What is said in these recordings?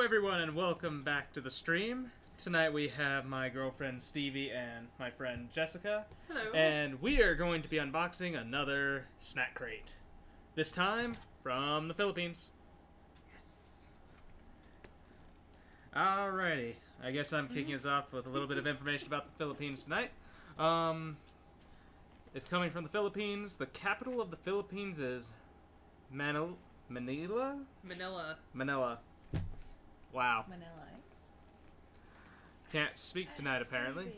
everyone, and welcome back to the stream. Tonight we have my girlfriend Stevie and my friend Jessica. Hello. And we are going to be unboxing another snack crate. This time from the Philippines. Yes. Alrighty. I guess I'm kicking us off with a little bit of information about the Philippines tonight. It's coming from the Philippines. The capital of the Philippines is Manila? Manila. Wow. Manila eggs. Can't speak tonight, apparently.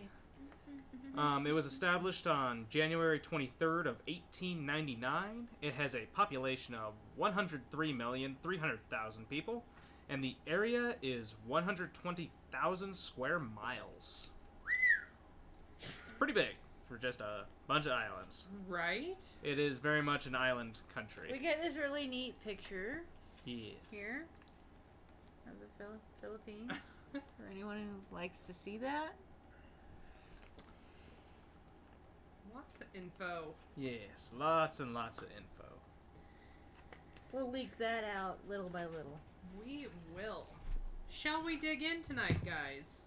It was established on January 23rd of 1899. It has a population of 103,300,000 people, and the area is 120,000 square miles. It's pretty big for just a bunch of islands. Right? It is very much an island country. We get this really neat picture Yes. here of the Philippines. For anyone who likes to see that. Lots of info. Yes, lots and lots of info. We'll leak that out little by little. We will. Shall we dig in tonight, guys?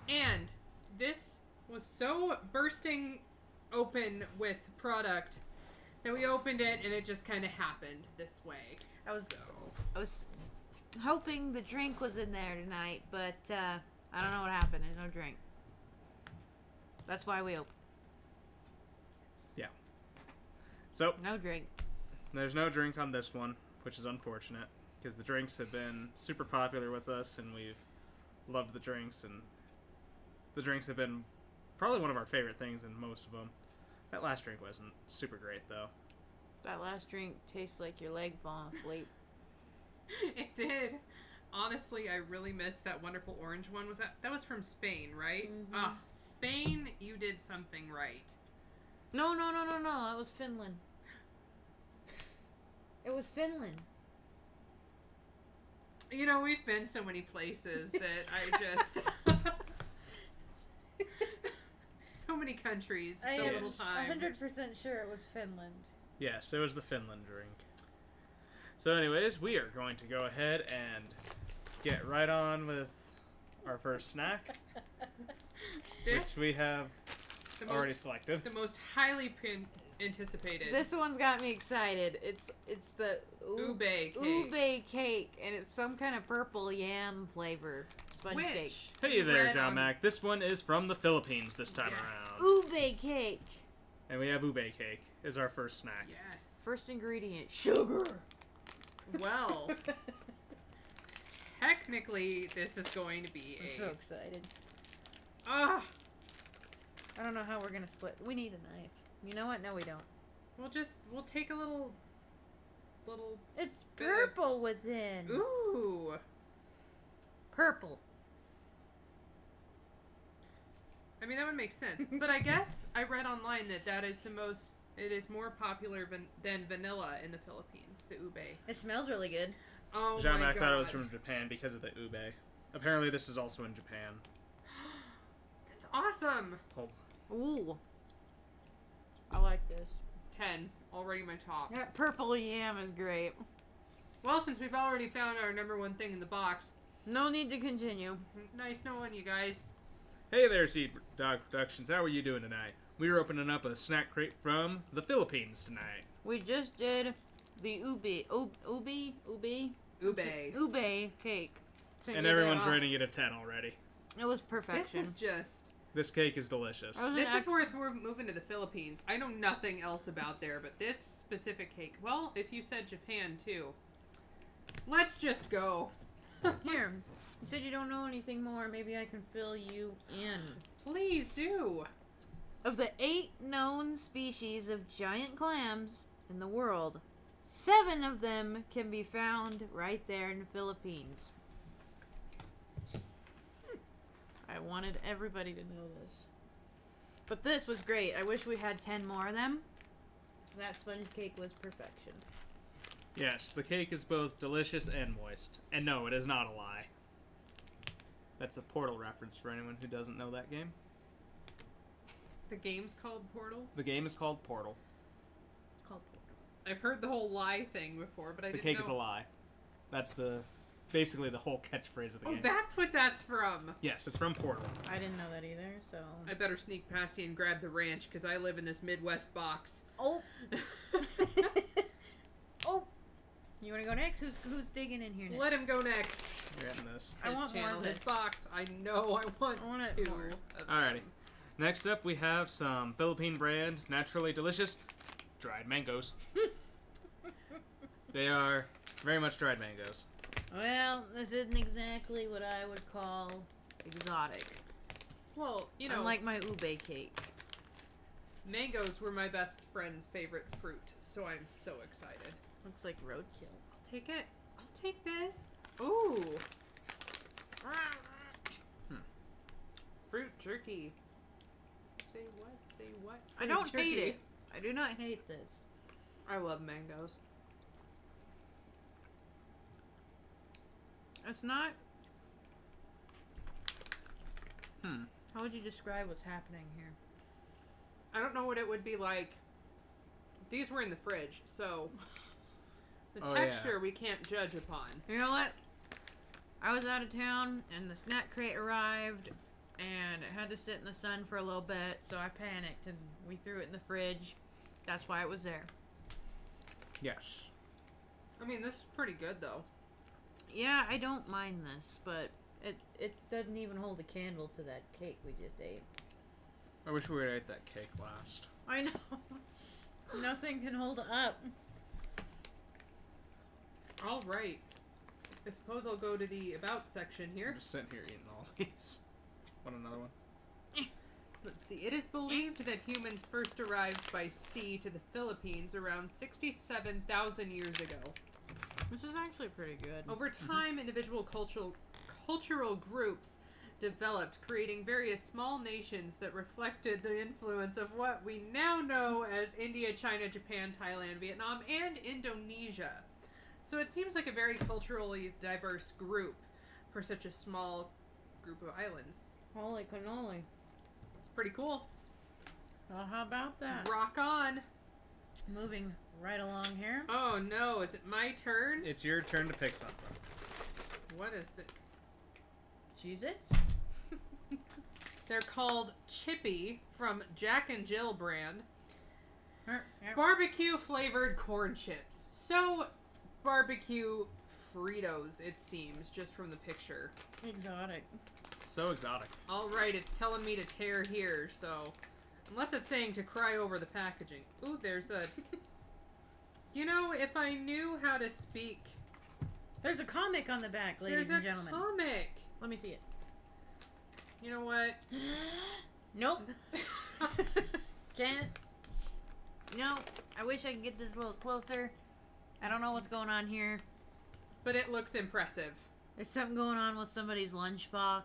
And this was so bursting open with product that we opened it and it just kind of happened this way. I was hoping the drink was in there tonight, but I don't know what happened. There's no drink. That's why we opened. Yeah. So, No drink. there's no drink on this one, which is unfortunate, because the drinks have been super popular with us, and we've loved the drinks, and the drinks have been probably one of our favorite things in most of them. That last drink wasn't super great, though. That last drink tastes like your leg falling asleep. It did. Honestly, I really missed that wonderful orange one. That was from Spain, right? Mhm. Spain, you did something right. No. That was Finland. It was Finland. You know, we've been so many places that I just... so many countries, I so am little time. 100% sure it was Finland. Yes, it was the Finland drink. So anyways, we are going to go ahead and get right on with our first snack, which we have already selected. The most highly anticipated. This one's got me excited. It's the ube cake. ube cake, and it's some kind of purple yam flavor sponge cake. Hey there, Red John on- Mac. This one is from the Philippines this time Yes. around. Ube cake. And we have ube cake as our first snack. Yes. First ingredient, sugar. Well, technically, this is going to be I'm so excited. Ah, I don't know how we're gonna split. We need a knife. You know what? No, we don't. we'll take a little. It's Bit of- purple within. Ooh. Purple. I mean, that would make sense. But I guess I read online that is it is more popular than vanilla in the Philippines, the ube. It smells really good. Oh John my Mac god. thought it was from Japan because of the ube. Apparently this is also in Japan. That's awesome. Oh, Ooh. I like this. 10. Already my top. That purple yam is great. Well, since we've already found our number one thing in the box, No need to continue. nice knowing you guys. hey there, Seed Dog Productions. How are you doing tonight? We are opening up a snack crate from the Philippines tonight. We just did the ube cake. And everyone's rating it a 10 already. It was This perfection. is just... This cake is delicious. Oh, This is worth moving to the Philippines. I know nothing else about there, but this specific cake... Well, if you said Japan, too. Let's just go. Here, you said you don't know anything more. Maybe I can fill you in. Please do. Of the 8 known species of giant clams in the world, 7 of them can be found right there in the Philippines. I wanted everybody to know this. But this was great. I wish we had 10 more of them. That sponge cake was perfection. Yes, the cake is both delicious and moist. And no, it is not a lie. That's a Portal reference for anyone who doesn't know that game. The game's called Portal? The game is called Portal. It's called pork. I've heard the whole lie thing before, but I The didn't cake know. is a lie. That's the basically the whole catchphrase of the Oh, game. that's what that's from. Yes, it's from Portal. I didn't know that either, so... I better sneak past you and grab the ranch, because I live in this Midwest box. Oh! Oh! You want to go next? Who's digging in here next? Let him go next. We're getting this. I His want more channel, of his this. box. I know I want it two. more. of Alrighty. them. Next up, we have some Philippine brand, naturally delicious, dried mangoes. They are very much dried mangoes. Well, this isn't exactly what I would call exotic. Well, you know, Unlike my ube cake. mangoes were my best friend's favorite fruit, so I'm so excited. Looks like roadkill. Take it. I'll take this. Ooh. Fruit jerky. Say what? Say what? I Fruit don't hate jerky. it. I do not hate this. I love mangoes. It's not... Hmm. How would you describe what's happening here? I don't know what it would be like. These were in the fridge, so the Oh, yeah. texture we can't judge upon. You know what? I was out of town, and the snack crate arrived, and it had to sit in the sun for a little bit, so I panicked, and we threw it in the fridge. That's why it was there. Yes. I mean, this is pretty good, though. Yeah, I don't mind this, but it doesn't even hold a candle to that cake we just ate. I wish we would have ate that cake last. I know. Nothing can hold up. All right. I suppose I'll go to the About section I'm here. just sitting here eating all these. Want another one? Let's see. It is believed that humans first arrived by sea to the Philippines around 67,000 years ago. This is actually pretty good. Over time, individual cultural groups developed, creating various small nations that reflected the influence of what we now know as India, China, Japan, Thailand, Vietnam, and Indonesia. So it seems like a very culturally diverse group for such a small group of islands. Holy cannoli. It's pretty cool. Well, how about that? Rock on. Moving right along here. Oh no, is it my turn? It's your turn to pick something. What is the... Cheez-Its? They're called Chippy from Jack and Jill brand. Yep. Barbecue flavored corn chips. So barbecue Fritos, it seems, just from the picture. Exotic. So exotic. Alright, it's telling me to tear here, so... Unless it's saying to cry over the packaging. Ooh, there's a... You know, if I knew how to speak... There's a comic on the back, ladies and gentlemen. There's a comic! Let me see it. You know what? Nope. Can't. No. I wish I could get this a little closer. I don't know what's going on here. But it looks impressive. There's something going on with somebody's lunchbox.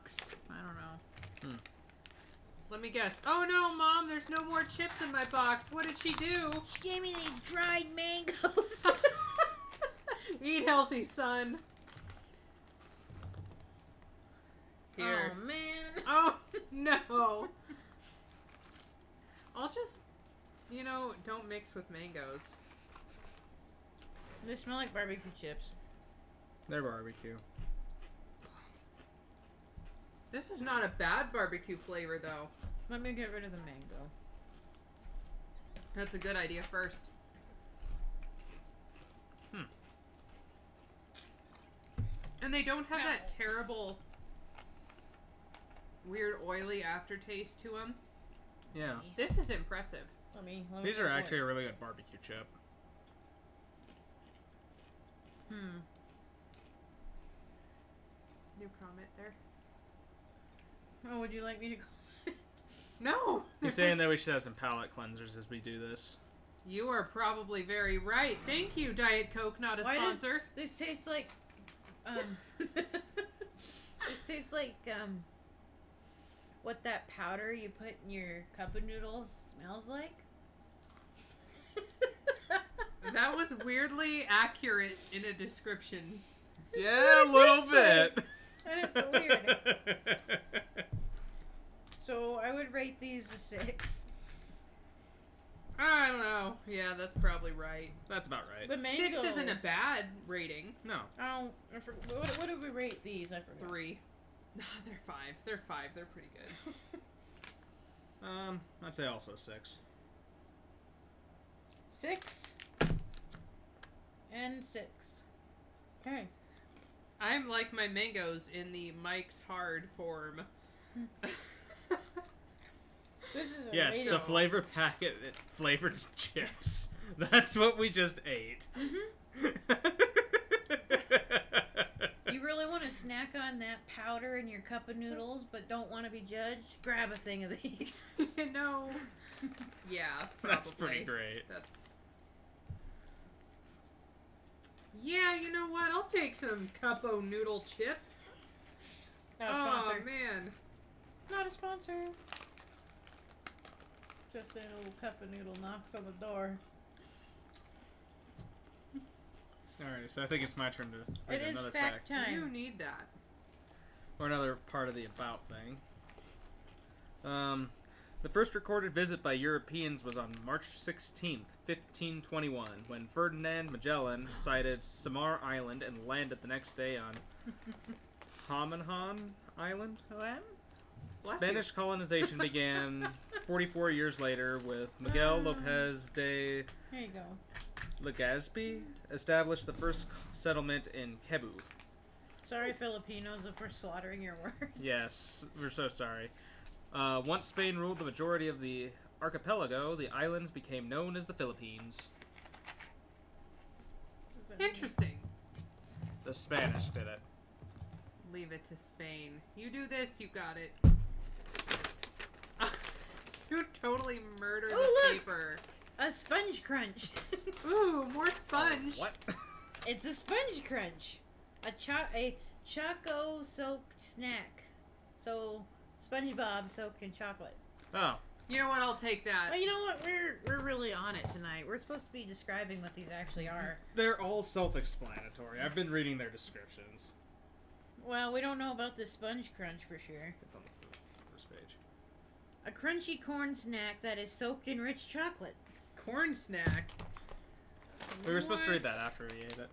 I don't know. Let me guess. Oh no, Mom, there's no more chips in my box. What did she do? She gave me these dried mangoes. Eat healthy, son. Here. Oh, man. Oh, no. I'll just, you know, don't mix with mangoes. They smell like barbecue chips. They're barbecue. This is not a bad barbecue flavor, though. Let me get rid of the mango. That's a good idea first. And they don't have that terrible, weird, oily aftertaste to them. Yeah. This is impressive. Let me These go are for actually it. a really good barbecue chip. New comment there. Oh, would you like me to go? No! He's saying that we should have some palate cleansers as we do this. You are probably very right. Thank you, Diet Coke, not a Why does sponsor. this tastes like, this tastes like, what that powder you put in your cup of noodles smells like? That was weirdly accurate in a description. Yeah, a little bit. That is so weird. So I would rate these a 6. I don't know. Yeah, that's probably right. That's about right. The mango. 6 isn't a bad rating. No. Oh, what did we rate these? I forgot. 3. No, they're 5. They're 5. They're pretty good. I'd say also 6. 6 and 6. Okay. I'm like my mangoes in the Mike's Hard form. This is a Yes, rating. the flavor packet flavored chips. That's what we just ate. You really want to snack on that powder in your cup of noodles, but don't want to be judged? Grab a thing of these. No. Yeah, probably. That's pretty great. That's... Yeah, you know what? I'll take some Cupo noodle chips. Not a sponsor. Oh, man. Not a sponsor. Just a little cup of noodle knocks on the door. Alright, so I think it's my turn to read It is another fact time. You need that. Or another part of the about thing. The first recorded visit by Europeans was on March 16th, 1521, when Ferdinand Magellan sighted Samar Island and landed the next day on Homenhon Island. What? Bless Spanish colonization began 44 years later with Miguel Lopez de Here you go. Legazpi established the first settlement in Cebu. Sorry, Filipinos, for slaughtering your words. Yes, we're so sorry. Once Spain ruled the majority of the archipelago, the islands became known as the Philippines. What does that mean? Interesting. The Spanish did it. Leave it to Spain. You do this, you got it. You totally murder Oh, the look! paper. A sponge crunch. Ooh, more sponge. What? It's a sponge crunch. A choco soaked snack. So SpongeBob soaked in chocolate. Oh, You know what? I'll take that. Well, you know what? We're really on it tonight. We're supposed to be describing what these actually are. they're all self-explanatory. I've been reading their descriptions. Well, we don't know about this sponge crunch for sure. It's on the first page. A crunchy corn snack that is soaked in rich chocolate. Corn snack. We were supposed to read What? that after we ate it.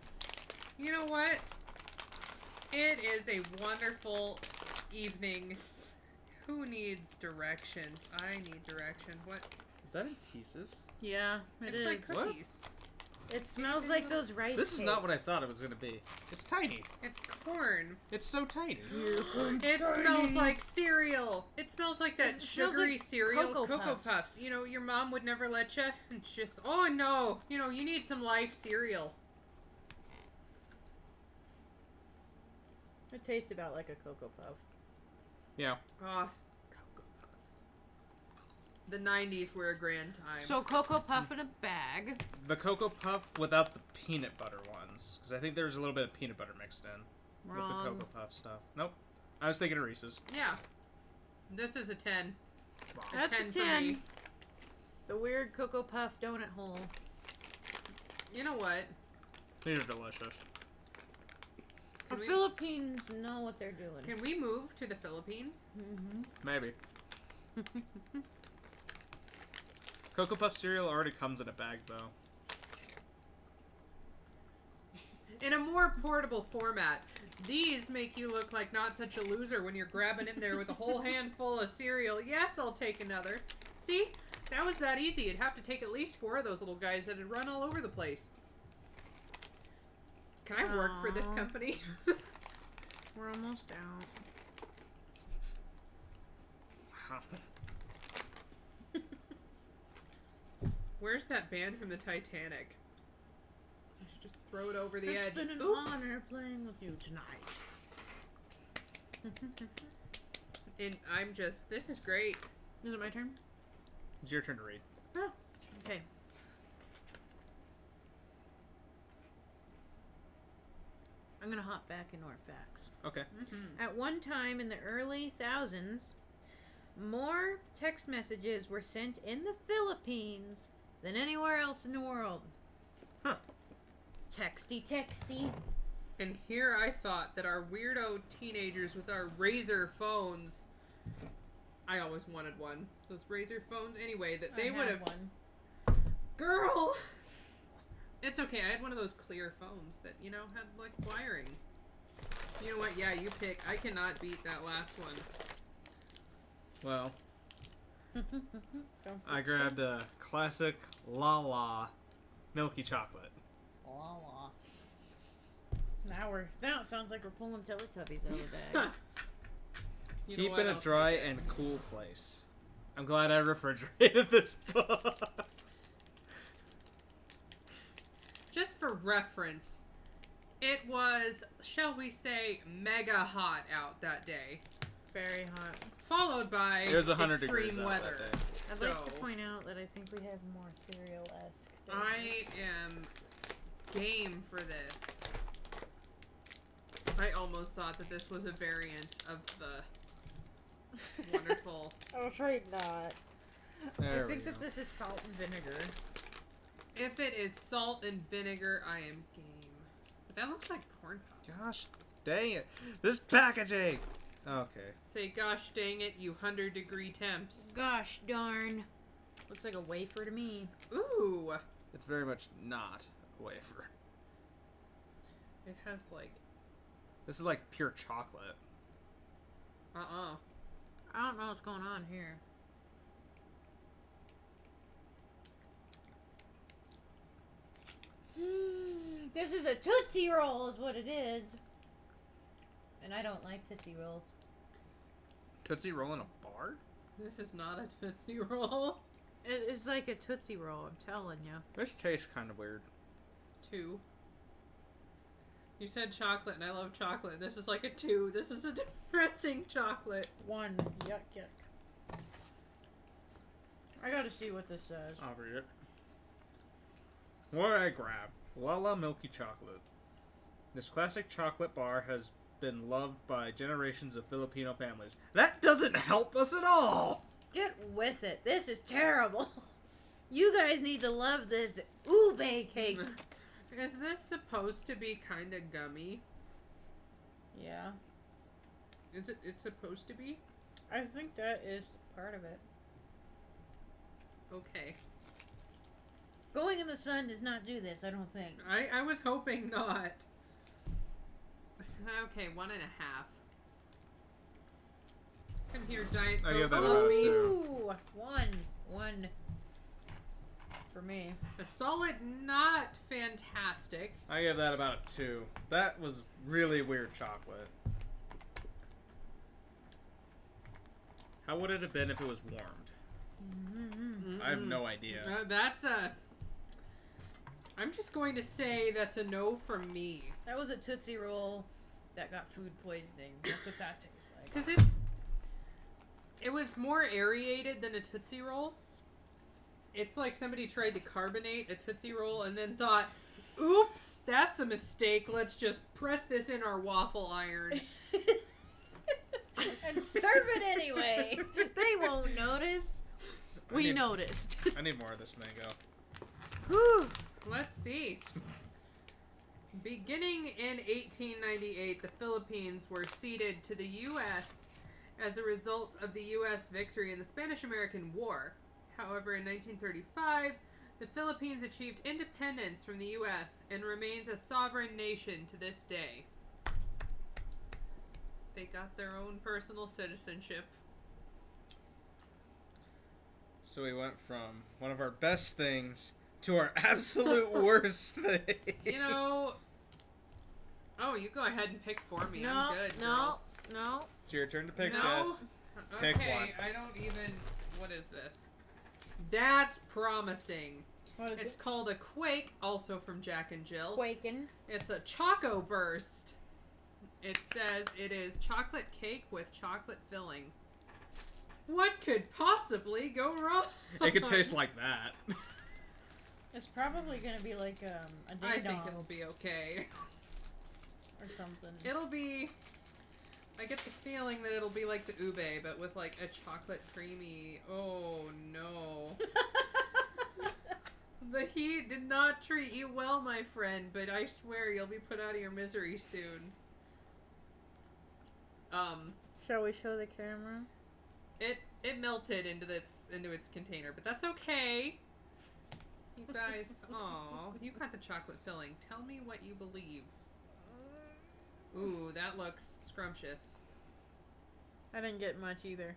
You know what? It is a wonderful evening. Who needs directions? I need directions. What? Is that in pieces? Yeah, It's like What? cookies. It smells like those rice This is not what I cakes. thought it was going to be. It's tiny. It's corn. It's so tiny. It smells like cereal. It smells like that It smells sugary like cereal, Cocoa Cocoa Puffs. Puffs. You know, your mom would never let you. And it's just, oh no, you know, you need some Life cereal. It tastes about like a Cocoa Puff. Yeah. Ah, Cocoa Puffs. The 90s were a grand time. So Cocoa Puff in a bag. The Cocoa Puff without the peanut butter ones. Because I think there's a little bit of peanut butter mixed in. With the Wrong. Cocoa Puff stuff. Nope. I was thinking of Reese's. yeah, this is a 10. That's a 10 for 10. me. The weird Cocoa Puff donut hole. You know what? These are delicious. The Can we, Philippines know what they're doing. can we move to the Philippines? Mm-hmm. Maybe. Cocoa Puff cereal already comes in a bag, though. In a more portable format. These make you look like not such a loser when you're grabbing in there with a whole handful of cereal. Yes, I'll take another. See? That was that easy. You'd have to take at least 4 of those little guys that'd run all over the place. Can I work for this Aw. company? We're almost out. Where's that band from the Titanic? I should just throw it over the It's edge. been an Oops. honor playing with you tonight. And I'm just, this is great. Is it my turn? It's your turn to read. Oh, okay. I'm gonna hop back into our facts. Okay. Mm-hmm. At one time in the early thousands, more text messages were sent in the Philippines than anywhere else in the world. Huh. Texty. And here I thought that our weirdo teenagers with our Razor phones, I always wanted one. Those Razor phones, anyway, that they would have. Girl! It's okay, I had one of those clear phones that, you know, had, like, wiring. You know what? Yeah, you pick. I cannot beat that last one. Well, I grabbed a classic La La milky chocolate. La la. Now it sounds like we're pulling Teletubbies out of the bag. You know Keep what? in a I'll dry take it. and cool place. I'm glad I refrigerated this box. Just for reference, it was, shall we say, mega hot out that day. Very hot. Followed by It was 100 degrees extreme out weather. that day. I'd So, like to point out that I think we have more cereal-esque I things. am game for this. I almost thought that this was a variant of the wonderful. I'm afraid not. There I think we that go. this is salt and vinegar. If it is salt and vinegar, I am game. But that looks like corn puffs. Gosh, dang it. This packaging! Okay. Say, gosh dang it, you 100-degree temps. Gosh darn. Looks like a wafer to me. Ooh! It's very much not a wafer. It has like, This is like pure chocolate. uh-uh. I don't know what's going on here. This is a Tootsie Roll is what it is. And I don't like Tootsie Rolls. Tootsie Roll in a bar? This is not a Tootsie Roll. It is like a Tootsie Roll, I'm telling you. This tastes kind of weird. 2. You said chocolate, and I love chocolate. This is like a 2. This is a depressing chocolate. 1. Yuck, yuck. I gotta see what this says. I'll read it. What did I grab? Lala Milky Chocolate. This classic chocolate bar has been loved by generations of Filipino families. That doesn't help us at all! Get with it. This is terrible. You guys need to love this ube cake. Is this supposed to be kind of gummy? Yeah. It's supposed to be? I think that is part of it. Okay. Going in the sun does not do this, I don't think. I was hoping not. Okay, 1.5. Come here, Diet I Coke. give that Love about me. 2. Ooh, 1 for me. A solid, not fantastic. I give that about a 2. That was really weird chocolate. How would it have been if it was warmed? I have no idea. That's a... I'm just going to say that's a no from me. That was a Tootsie Roll that got food poisoning. That's what that tastes like. Because it was more aerated than a Tootsie Roll. It's like somebody tried to carbonate a Tootsie Roll and then thought, oops, that's a mistake. Let's just press this in our waffle iron. And serve it anyway. They won't notice. We noticed. I need more of this mango. Whew. Let's see. Beginning in 1898, the Philippines were ceded to the U.S. as a result of the U.S. victory in the Spanish-American War. However, in 1935, the Philippines achieved independence from the U.S. and remains a sovereign nation to this day. They got their own personal citizenship. So we went from one of our best things to our absolute worst thing. You know... Oh, you go ahead and pick for me. No, I'm good, no, girl. no. It's your turn to pick, No. Jess. Pick Okay, one. I don't even... What is this? That's promising. What is It's it? called a Quake, also from Jack and Jill. Quaking. It's a Choco Burst. It says it is chocolate cake with chocolate filling. What could possibly go wrong? It could taste like that. It's probably gonna be like a ding I think dong it'll be okay. or something. It'll be... I get the feeling that it'll be like the ube, but with like a chocolate creamy... Oh, no. The heat did not treat you well, my friend, but I swear you'll be put out of your misery soon. Shall we show the camera? It melted into its container, but that's okay. You guys, aw, you got the chocolate filling. Tell me what you believe. Ooh, that looks scrumptious. I didn't get much either.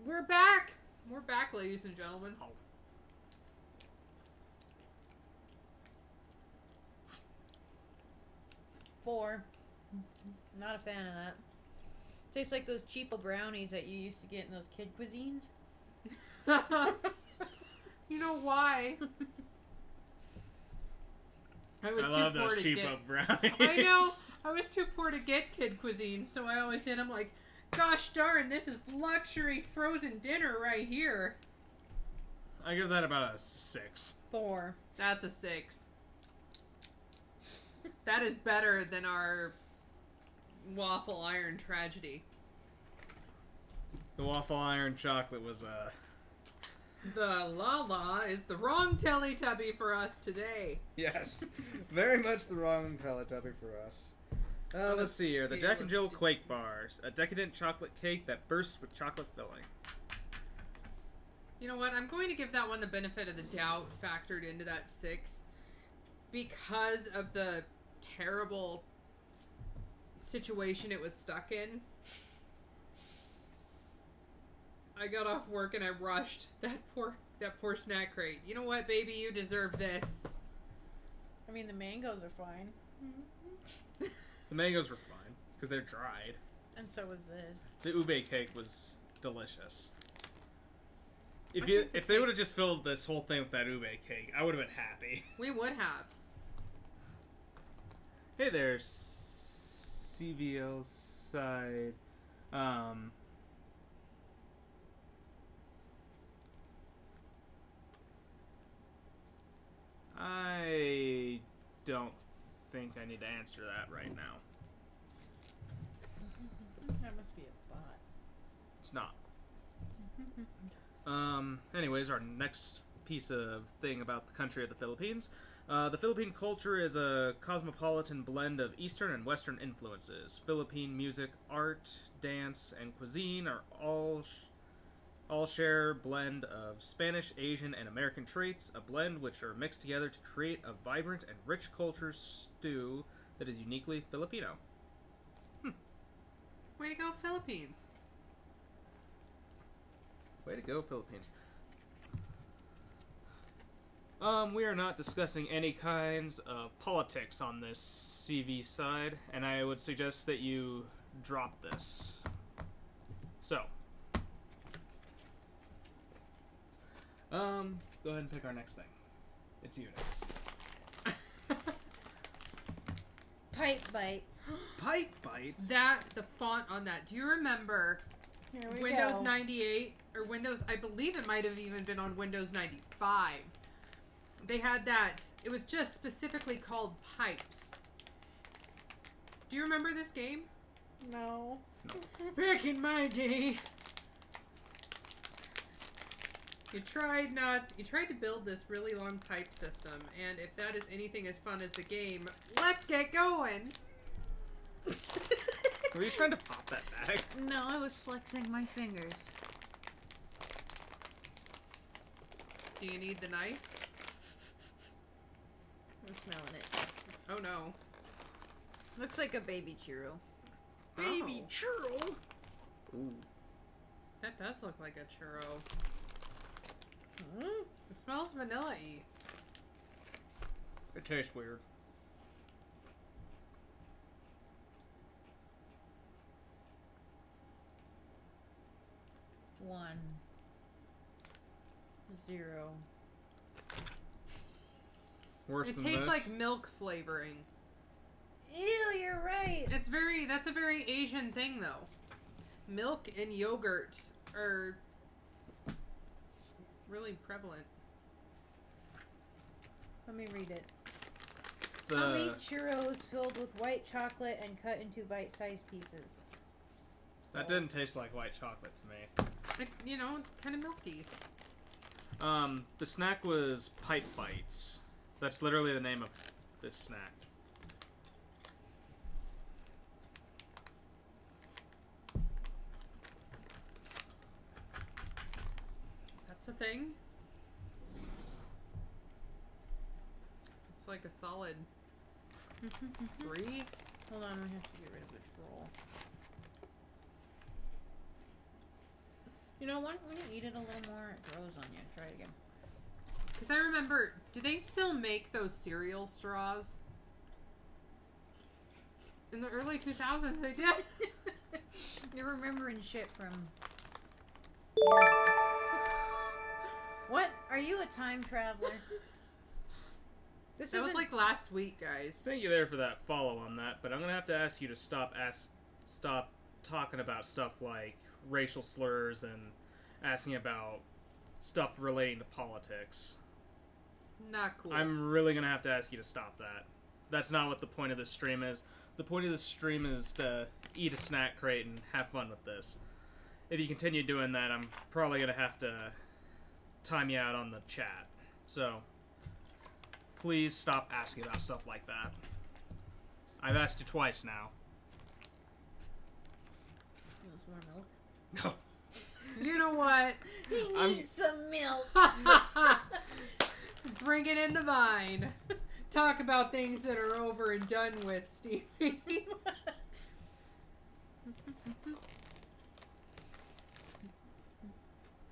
We're back! We're back, ladies and gentlemen. Oh. 4. Not a fan of that. Tastes like those cheapo brownies that you used to get in those kid cuisines. You know why? I love those cheapo brownies. I know. I was too poor to get kid cuisine, so I always did. I'm like, gosh darn, this is luxury frozen dinner right here. I give that about a 6. 4. That's a 6. That is better than our waffle iron tragedy. The waffle iron chocolate was The Lala is the wrong Teletubby for us today. yes, very much the wrong Teletubby for us. Let's see here. The Jack and Jill Quake Bars. A decadent chocolate cake that bursts with chocolate filling. You know what? I'm going to give that one the benefit of the doubt factored into that 6 because of the terrible situation it was stuck in. I got off work and I rushed that poor snack crate. You know what, baby? You deserve this. I mean, the mangoes are fine. The mangoes were fine because they're dried. And so was this. The ube cake was delicious. If they would have just filled this whole thing with that ube cake, I would have been happy. We would have. Hey there, CVL side. I don't think I need to answer that right now. That must be a bot. It's not. Anyways, our next piece of thing about the country of the Philippines. The Philippine culture is a cosmopolitan blend of Eastern and Western influences. Philippine music, art, dance, and cuisine are all share a blend of Spanish, Asian, and American traits, a blend which are mixed together to create a vibrant and rich culture stew that is uniquely Filipino. Way to go, Philippines. Way to go, Philippines. We are not discussing any kinds of politics on this CV side, and I would suggest that you drop this. So, go ahead and pick our next thing. It's you next. Pipe bites. Pipe bites? The font on that. Do you remember Here we Windows go. 98 or Windows, I believe it might have even been on Windows 95. They had that. It was just specifically called Pipes. Do you remember this game? No. Back in my day. You tried to build this really long pipe system, and if that is anything as fun as the game, let's get going! Were you trying to pop that back? No, I was flexing my fingers. Do you need the knife? I'm smelling it. Oh no. Looks like a baby churro. Baby churro? Ooh. That does look like a churro. Hmm? It smells vanilla-y. It tastes weird. One. 0. Worse It than tastes this? like milk flavoring. Ew, you're right. That's a very Asian thing though. Milk and yogurt are really prevalent. Let me read it. The- Tummy churros filled with white chocolate and cut into bite-sized pieces. That didn't taste like white chocolate to me. You know, kind of milky. The snack was Pipe Bites. That's literally the name of this snack. That's a thing. like a solid 3. Hold on, we have to get rid of the troll. You know, when you eat it a little more, it grows on you. Try it again. Because I remember, do they still make those cereal straws? In the early 2000s, they did. You're remembering shit from years ago. What? Are you a time traveler? That was like last week, guys. Thank you there for that follow on that, but I'm gonna have to ask you to stop talking about stuff like racial slurs and asking about stuff relating to politics. Not cool. I'm really gonna have to ask you to stop that. That's not what the point of this stream is. The point of this stream is to eat a snack crate and have fun with this. If you continue doing that, I'm probably gonna have to time you out on the chat. So, please stop asking about stuff like that. I've asked you twice now. You want some more milk? No. You know what? He needs some milk. Bring it in the vine. Talk about things that are over and done with, Stevie.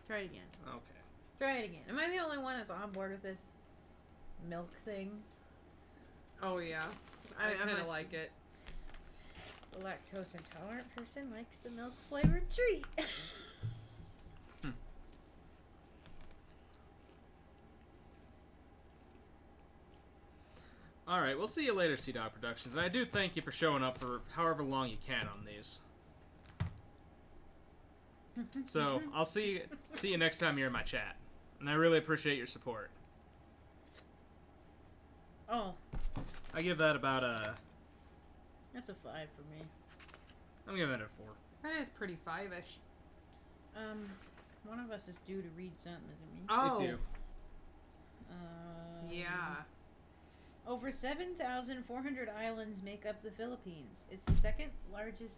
Try it again. Okay. Try it again. Am I the only one that's on board with this milk thing? Oh, yeah. I kind of like it. The lactose intolerant person likes the milk flavored treat. Alright, we'll see you later, C-Dog Productions. And I do thank you for showing up for however long you can on these. So, I'll see you next time you're in my chat. And I really appreciate your support. Oh. I give that about a... That's a 5 for me. I'm giving it a 4. That is pretty 5-ish. One of us is due to read something, isn't me? Oh. It's you. Yeah. Over 7,400 islands make up the Philippines. It's the second largest...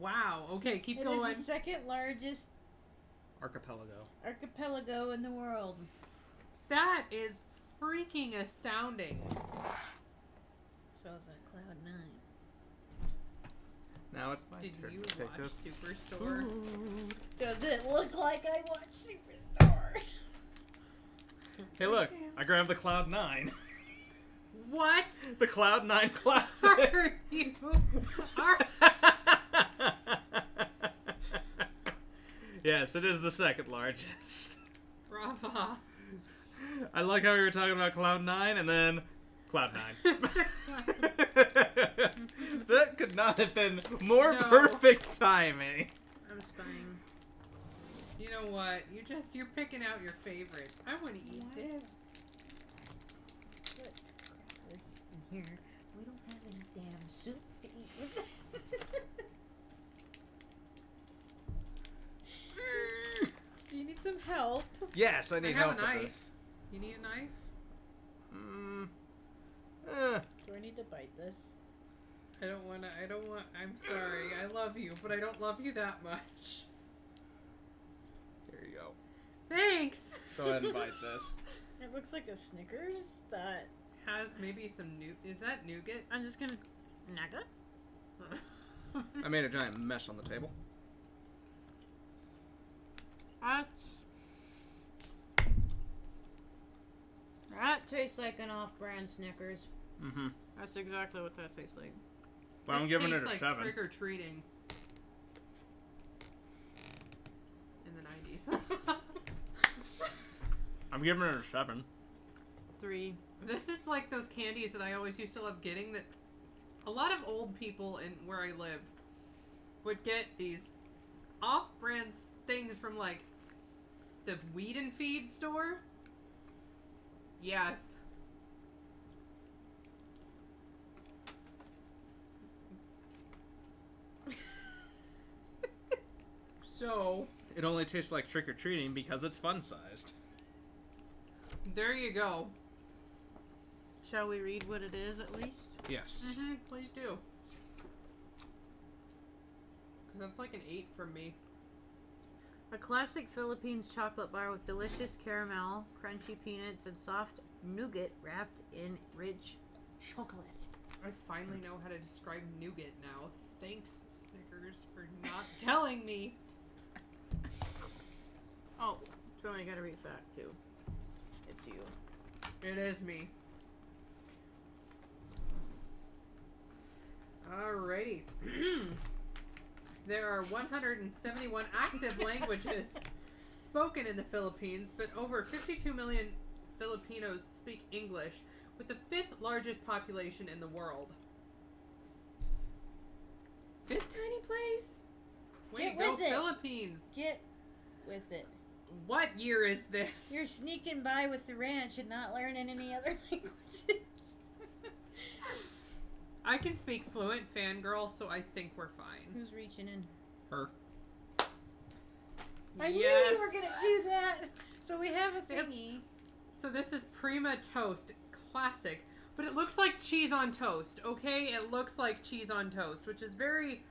Wow. Okay, keep It going. is the second largest Archipelago in the world. That is freaking astounding. So it's at Cloud 9. Now it's my Did turn you to pick watch up Superstore? food. Does it look like I watch Superstore? Hey, look! I grabbed the Cloud 9. What? The Cloud 9 Classic. Are you? Are Yes, it is the second largest. Brava. I like how we were talking about Cloud 9 and then Cloud 9. That could not have been more No. perfect timing. I'm spying. You know what? You're picking out your favorites. I want to eat What? this. Put crackers in here. We don't have any damn soup to eat with it. Do you need some help? Yes, I need have help a with knife. this. You need a knife? Do I need to bite this? I'm sorry. I love you, but I don't love you that much. Here you go. Thanks! Go ahead and bite this. It looks like a Snickers that... Has maybe some is that nougat? I'm just gonna... Nugget? I made a giant mess on the table. That tastes like an off-brand Snickers. Mm-hmm. That's exactly what that tastes like. But I'm This giving it tastes a like 7. trick-or-treating. In the 90s. I'm giving it a 7. 3. This is like those candies that I always used to love getting that a lot of old people in where I live would get these off-brand things from like the Weed and Feed store. Yes. So, It only tastes like trick-or-treating because it's fun-sized. there you go. Shall we read what it is at least? Yes. Mm-hmm, please do. Because that's like an 8 from me. A classic Philippines chocolate bar with delicious caramel, crunchy peanuts, and soft nougat wrapped in rich chocolate. I finally know how to describe nougat now. Thanks, Snickers, for not telling me. Oh, somebody got to read fact too. It's you. It is me. Alrighty. There are 171 active languages spoken in the Philippines, but over 52 million Filipinos speak English, with the 5th largest population in the world. This tiny place? Way Get to go, with it. Philippines! Get with it. What year is this? You're sneaking by with the ranch and not learning any other languages. I can speak fluent fangirl, so I think we're fine. Who's reaching in? Her. I knew you were gonna do that. So we have a thingy. So this is Prima Toast Classic, but it looks like cheese on toast, okay? It looks like cheese on toast, which is very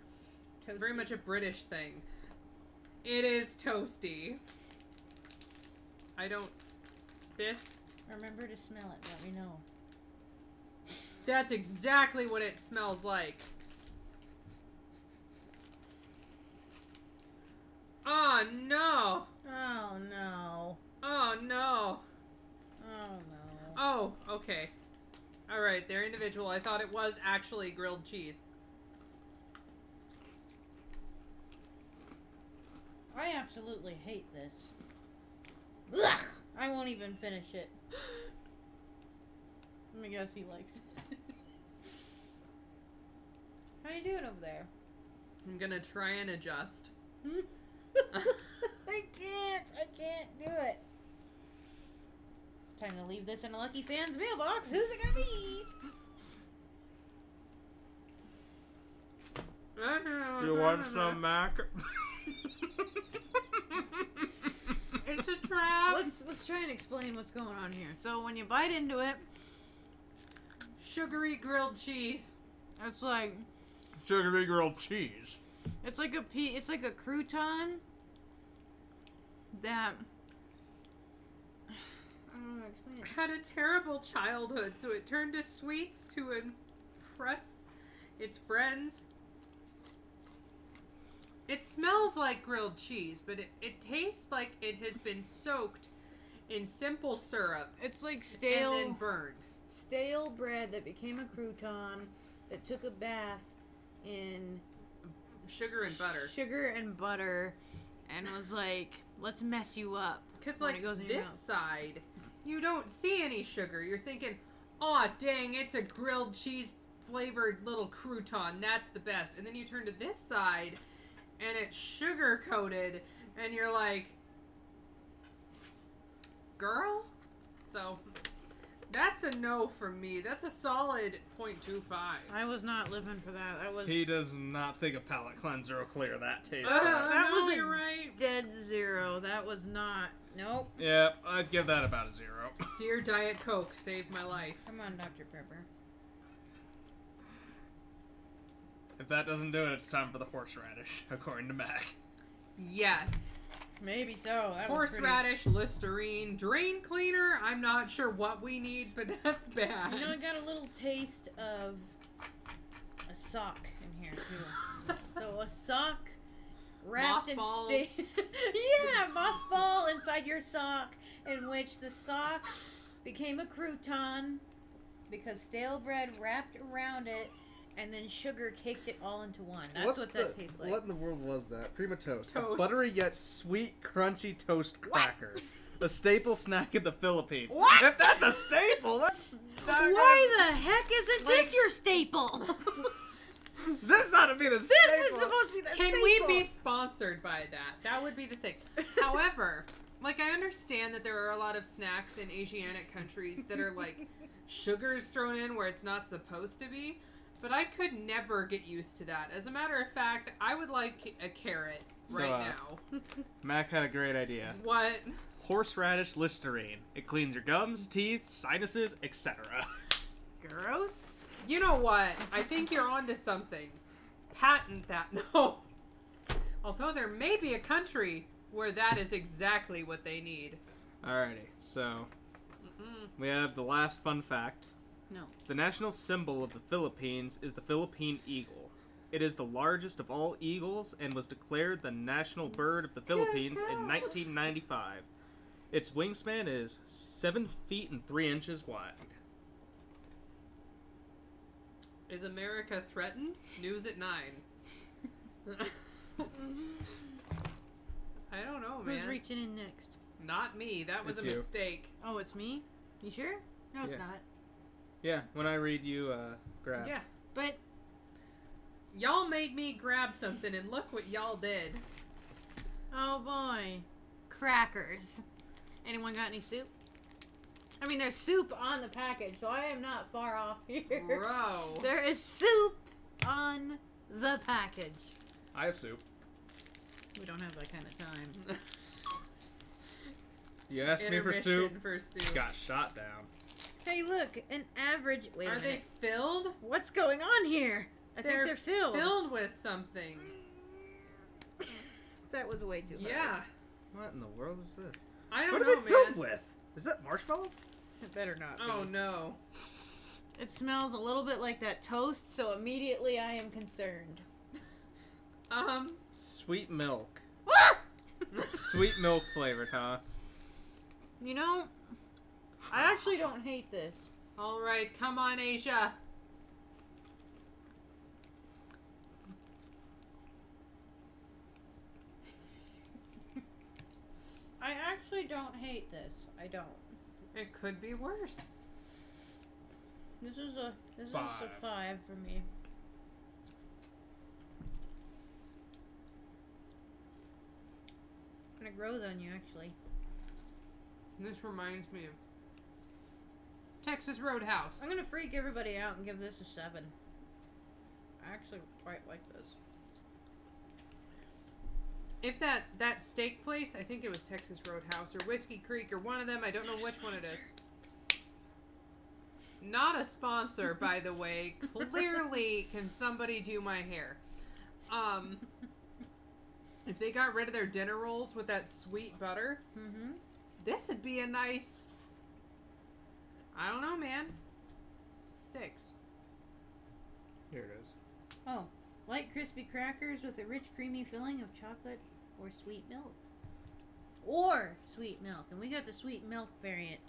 Toasty. much a British thing. It is toasty. This, Remember to smell it. Let me know. that's exactly what it smells like. Oh no! Oh no. Oh no! Oh no. Oh, okay. Alright, they're individual. I thought it was actually grilled cheese. I absolutely hate this. Ugh! I won't even finish it. Let me guess he likes it. How you doing over there? I'm gonna try and adjust. I can't do it. Time to leave this in a lucky fan's mailbox. Who's it gonna be? You want some, Mac? It's a trap! Let's try and explain what's going on here. So when you bite into it, Sugary grilled cheese. it's like Sugary grilled cheese. it's like a crouton that I don't know how to explain it. Had a terrible childhood, so it turned to sweets to impress its friends. It smells like grilled cheese, but it tastes like it has been soaked in simple syrup It's like and then burned. stale bread that became a crouton that took a bath in Sugar and butter. sugar and butter and was like, let's mess you up. Because, when like, it goes in your this mouth. side, you don't see any sugar. You're thinking, aw, dang, it's a grilled cheese flavored little crouton. That's the best. And then you turn to this side, and it's sugar coated, and you're like, girl? So, that's a no from me. That's a solid 0.25. I was not living for that. I was He does not think a palate cleanser will clear that taste. that no, was a you're right. dead zero. That was not. Nope. Yeah, I'd give that about a 0. Dear Diet Coke, saved my life. Come on, Dr. Pepper. If that doesn't do it, it's time for the horseradish, according to Mac. Yes. Maybe so. That was pretty... Horseradish, Listerine, drain cleaner. I'm not sure what we need, but that's bad. You know, I got a little taste of a sock in here too. So a sock wrapped Mothballs. in yeah, mothball inside your sock, in which the sock became a crouton because stale bread wrapped around it, and then sugar caked it all into one. That's what that tastes like. What in the world was that? Prima Toast. A Toast. buttery yet sweet, crunchy toast cracker. A staple snack in the Philippines. What? If that's a staple, that's... Why the heck isn't Like- this your staple? This ought to be the This staple. is supposed to be the Can staple. we be sponsored by that? That would be the thing. However, like, I understand that there are a lot of snacks in Asiatic countries that are like sugars thrown in where it's not supposed to be, but I could never get used to that. As a matter of fact, I would like a carrot right now. Mac had a great idea. What? Horseradish Listerine. It cleans your gums, teeth, sinuses, etc. Gross. You know what? I think you're onto something. Patent that. No. Although there may be a country where that is exactly what they need. Alrighty, so We have the last fun fact. No. The national symbol of the Philippines is the Philippine eagle. It is the largest of all eagles and was declared the national bird of the Philippines in 1995. Its wingspan is 7 feet and 3 inches wide. Is America threatened? News at 9. I don't know, man. Who's reaching in next? Not me. That was It's a you. mistake. Oh, it's me? You sure? No, it's Yeah. not. Yeah, when I read you, grab. Yeah. But Y'all made me grab something, and look what y'all did. oh boy, crackers. Anyone got any soup? I mean, there's soup on the package, so I am not far off here. Bro. There is soup on the package. I have soup. We don't have that kind of time. You asked me for soup. Intermission for soup. Got shot down. Hey, look, an average. Wait a Are minute. they filled? What's going on here? I think they're filled. Filled with something. That was way too hard. Yeah. What in the world is this? I don't What are know, they man. filled with? Is that marshmallow? It better not. Oh be. no. It smells a little bit like that toast, so immediately I am concerned. Sweet milk. Ah! Sweet milk flavored, huh? You know, I actually don't hate this. All right, come on, Asia. I actually don't hate this. I don't. It could be worse. This is a 5 for me. And it grows on you, actually. This reminds me of Texas Roadhouse. I'm gonna freak everybody out and give this a 7. I actually quite like this. If that steak place, I think it was Texas Roadhouse or Whiskey Creek or one of them, I don't know which one it is. Not a sponsor, by the way. Clearly, can somebody do my hair? If they got rid of their dinner rolls with that sweet butter, this would be a nice, I don't know, man. 6. Here it is. Oh, light crispy crackers with a rich creamy filling of chocolate or sweet milk. Or sweet milk. And we got the sweet milk variant.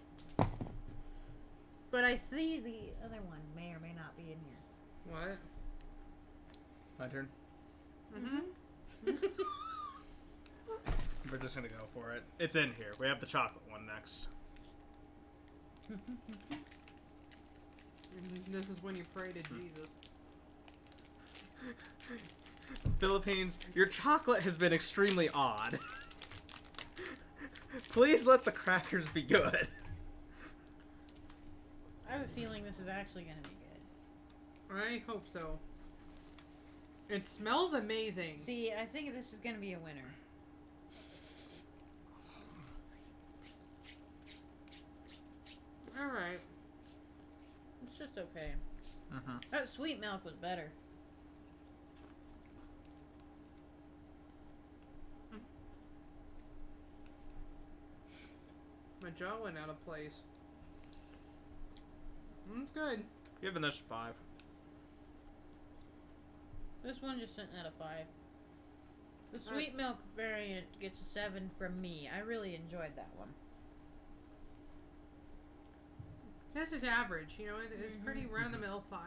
But I see the other one may or may not be in here. What? My turn. We're just gonna go for it. It's in here. We have the chocolate one next. This is when you pray to Jesus. Philippines, your chocolate has been extremely odd. Please let the crackers be good. I have a feeling this is actually going to be good. I hope so. It smells amazing. See, I think this is going to be a winner. Alright. It's just okay. That sweet milk was better. My jaw went out of place. It's good. Giving this 5. This one just sent out a 5. The sweet milk variant gets a 7 from me. I really enjoyed that one. This is average, you know, it's pretty run-of-the-mill 5.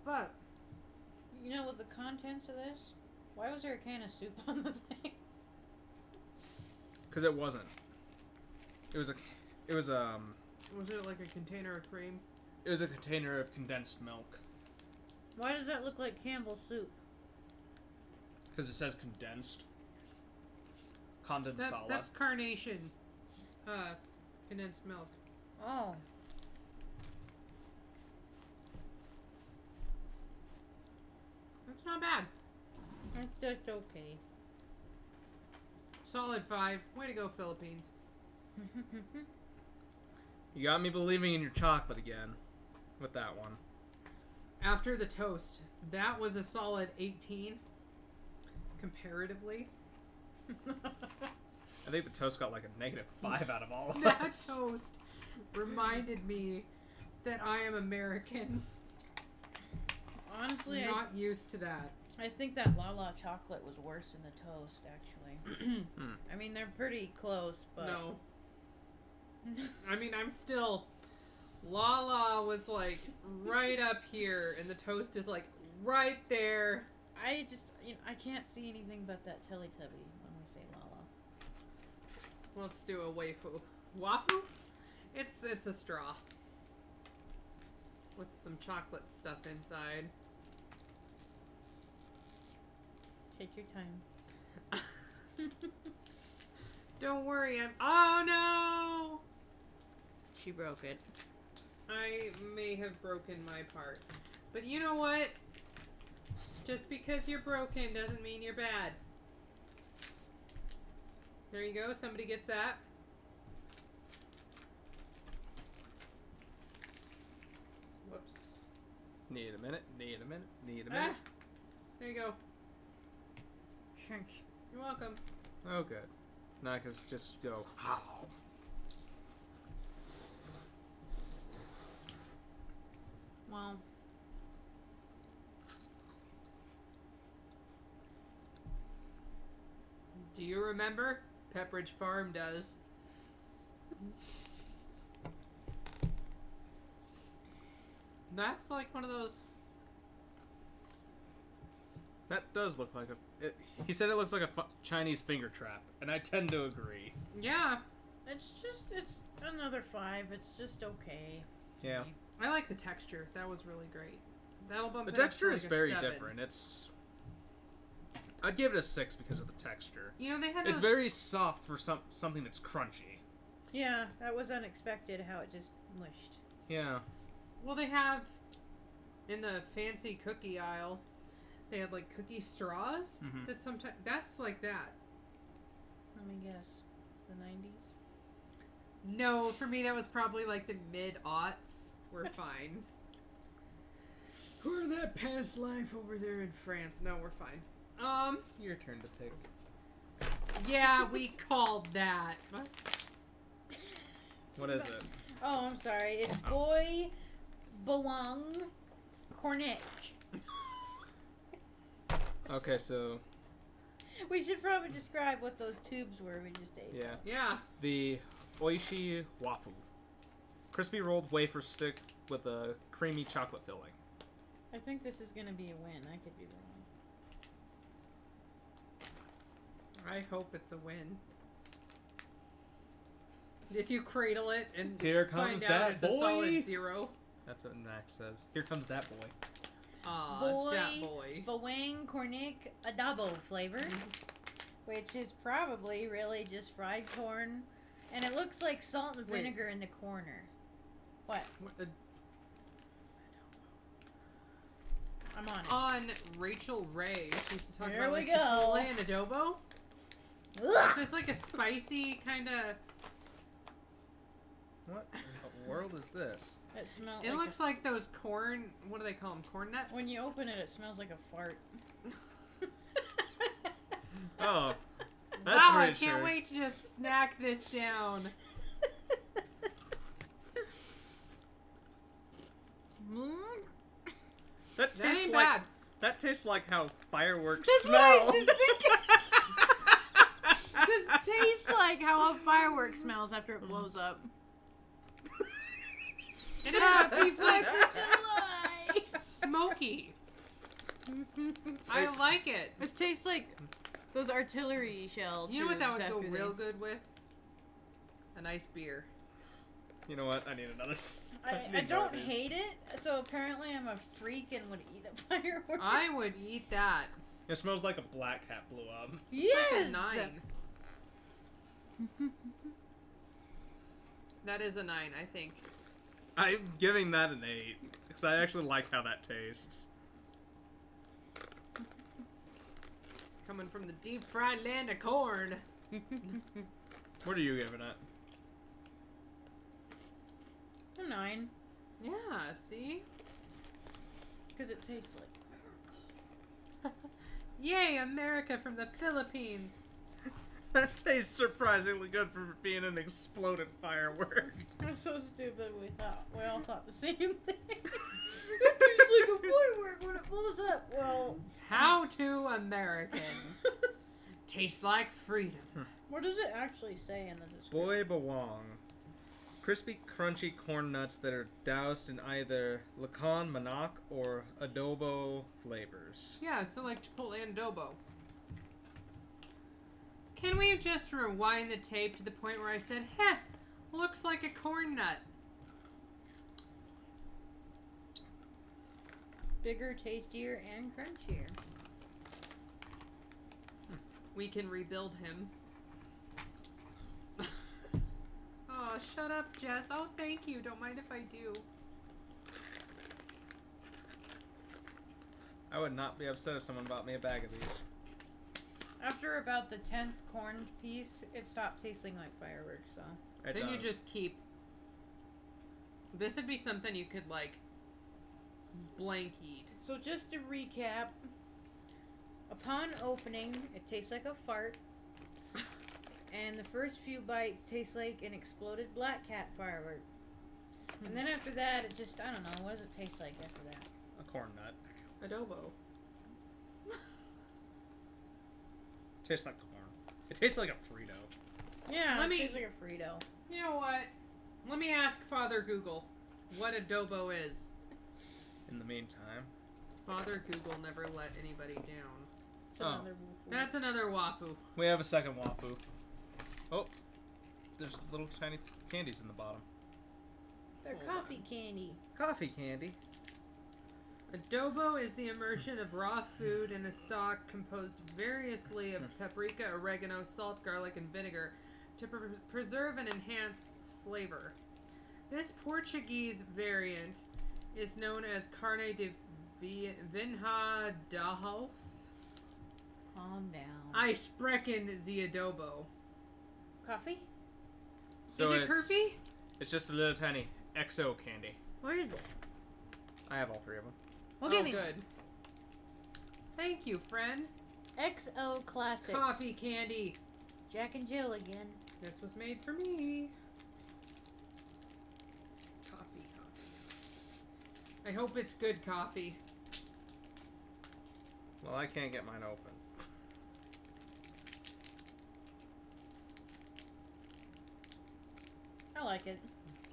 But, You know, with the contents of this, why was there a can of soup on the thing? Because it wasn't. It was was it like a container of cream? It was a container of condensed milk. Why does that look like Campbell's soup? Because it says condensed. Condensala. That's carnation. Condensed milk. Oh. That's not bad. That's just okay. Solid 5. Way to go, Philippines. You got me believing in your chocolate again. With that one. After the toast, that was a solid 18. Comparatively. I think the toast got like a -5 out of all of That us. toast reminded me that I am American. Honestly, Not used to that. I think that Lala chocolate was worse than the toast, actually. I mean, they're pretty close, but... No. I mean, I'm still... Lala was like right up here, and the toast is like right there. I just, I can't see anything but that Teletubby when we say Lala. Let's do a waifu. Wafu? It's a straw. With some chocolate stuff inside. Take your time. Don't worry, oh no! She broke it. I may have broken my part. But you know what? Just because you're broken doesn't mean you're bad. There you go, somebody gets that. Whoops. Need a minute. Ah, there you go. Thanks. You're welcome. Oh, good. Now I can just go, how? Well, Do you remember? Pepperidge Farm does. That's like one of those. That does look like a... he said it looks like a Chinese finger trap, and I tend to agree. Yeah, It's another 5. It's just okay. Yeah. I like the texture. That was really great. That'll bump The it up to, texture like, is a very 7. different. I'd give it a 6 because of the texture. You know, they had It's those... very soft for something that's crunchy. Yeah, that was unexpected how it just mushed. Yeah. Well, they have in the fancy cookie aisle. They have like cookie straws Mhm. that sometimes that's like that. Let me guess. The 90s? No, for me that was probably like the mid-aughts. We're fine. Who are that past life over there in France? No, we're fine. Your turn to pick. Yeah, we called that. What is it? Oh, I'm sorry. It's Boy Belong Cornick. Okay, so We should probably describe what those tubes were we just ate. yeah, Yeah. the Oishi Wafu, crispy rolled wafer stick with a creamy chocolate filling. I think this is gonna be a win. I could be wrong. I hope it's a win. As you cradle it and Here comes find out that it's a boy. solid 0. That's what Max says. Here comes that boy. Aw, Boy. that boy. Bawang Cornick Adabo flavor, which is probably really just fried corn, and it looks like salt and Wait. vinegar in the corner. What? I'm on it. On Rachel Ray, she used to talk Here about we like go. chipotle and adobo. Ugh! Is this like a spicy kind of? What in the world is this? It smells. It looks like those corn. What do they call them? Corn nuts. When you open it, it smells like a fart. Oh, that's wow! I reassuring. can't wait to just snack this down. That That tastes ain't like bad. that tastes like how fireworks That's what I smell. was just thinking. This tastes like how a firework smells after it blows up. And it Happy is 4th of July! smoky. I like it. this tastes like those artillery shells. You know what that would go real good with? A nice beer. You know what? I need another. I don't hate it, so apparently I'm a freak and would eat a firework. I would eat that. It smells like a black cat blew up. It's like a 9. That is a 9, I think. I'm giving that an 8 because I actually like how that tastes. Coming from the deep fried land of corn. What are you giving it? A 9, Yeah, see? because it tastes like. Yay, America from the Philippines. That tastes surprisingly good for being an exploded firework. I'm so stupid. We all thought the same thing. It tastes like a firework when it blows up. Well, How to American. Tastes like freedom. what does it actually say in the description? Boy Bawang. Crispy, crunchy corn nuts that are doused in either lakan, manak, or adobo flavors. Yeah, so like Chipotle and adobo. Can we just rewind the tape to the point where I said, heh, looks like a corn nut? Bigger, tastier, and crunchier. We can rebuild him. Oh, shut up, Jess. Oh, thank you. Don't mind if I do. I would not be upset if someone bought me a bag of these. After about the 10th corn piece, it stopped tasting like fireworks, so. It Then you does. just keep... This would be something you could, like, blank eat. So just to recap, upon opening, it tastes like a fart. And the first few bites taste like an exploded black cat firework. And then after that, it just, I don't know, what does it taste like after that? A corn nut. Adobo. Tastes like corn. It tastes like a Frito. Yeah, Let it me- tastes like a Frito. You know what? Let me ask Father Google what adobo is. In the meantime. Father Google never let anybody down. It's Oh. another wolf. That's another wafu. We have a second wafu. Oh. There's little tiny candies in the bottom. They're Hold coffee candy. Coffee candy. Adobo is the immersion of raw food in a stock composed variously of paprika, oregano, salt, garlic, and vinegar to preserve and enhance flavor. This Portuguese variant is known as carne de vinha d'arroz. Calm down. I sprechen the adobo. Coffee? So is it Kirby? It's just a little tiny XO candy. What is it? I have all three of them. Well, Oh, give me good. Thank you, friend. XO Classic. Coffee candy. Jack and Jill again. This was made for me. Coffee. I hope it's good coffee. Well, I can't get mine open. I like it.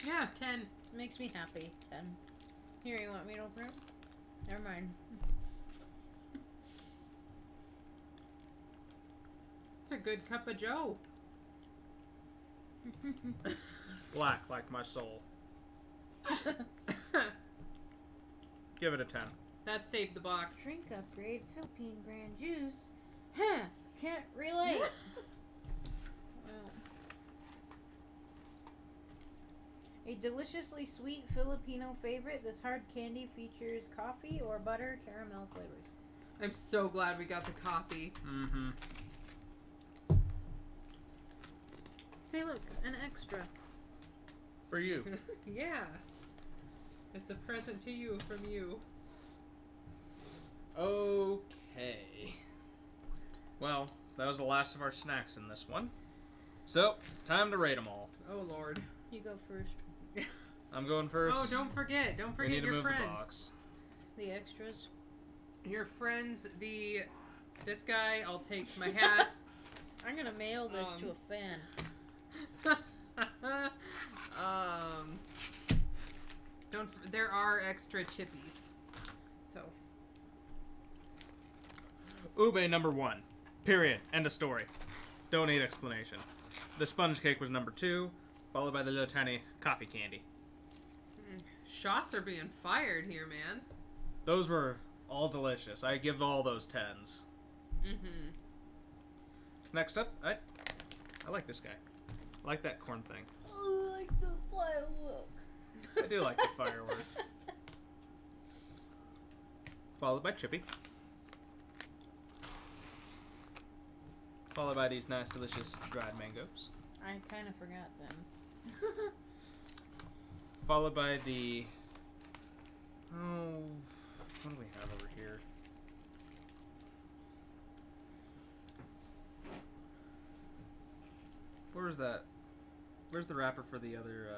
Yeah, 10. Makes me happy. 10. Here, you want me to open it? Never mind. It's a good cup of joe. Black like my soul. Give it a 10. That saved the box. Shrink upgrade, Philippine brand juice. Huh, can't relate. Well. A deliciously sweet Filipino favorite, this hard candy features coffee or butter caramel flavors. I'm so glad we got the coffee. Mm-hmm. Hey look, an extra. For you. Yeah. It's a present to you from you. Okay. Well, that was the last of our snacks in this one. So, time to rate them all. Oh, Lord. You go first. I'm going first. Oh, don't forget. Don't We forget need to your move friends. the box. The extras. Your friends, this guy, I'll take my hat. I'm gonna mail this to a fan. There are extra chippies. So. Ube number 1. Period. End of story. Don't need explanation. The sponge cake was number 2, followed by the little tiny coffee candy. Shots are being fired here, man. Those were all delicious. I give all those 10s. Mm-hmm. Next up, I like this guy. I like that corn thing. Oh, I like the firework. I do like the firework. Followed by Chippy. Followed by these nice, delicious dried mangoes. I kind of forgot them. Followed by the... Oh, what do we have over here? Where's that? Where's the wrapper for the other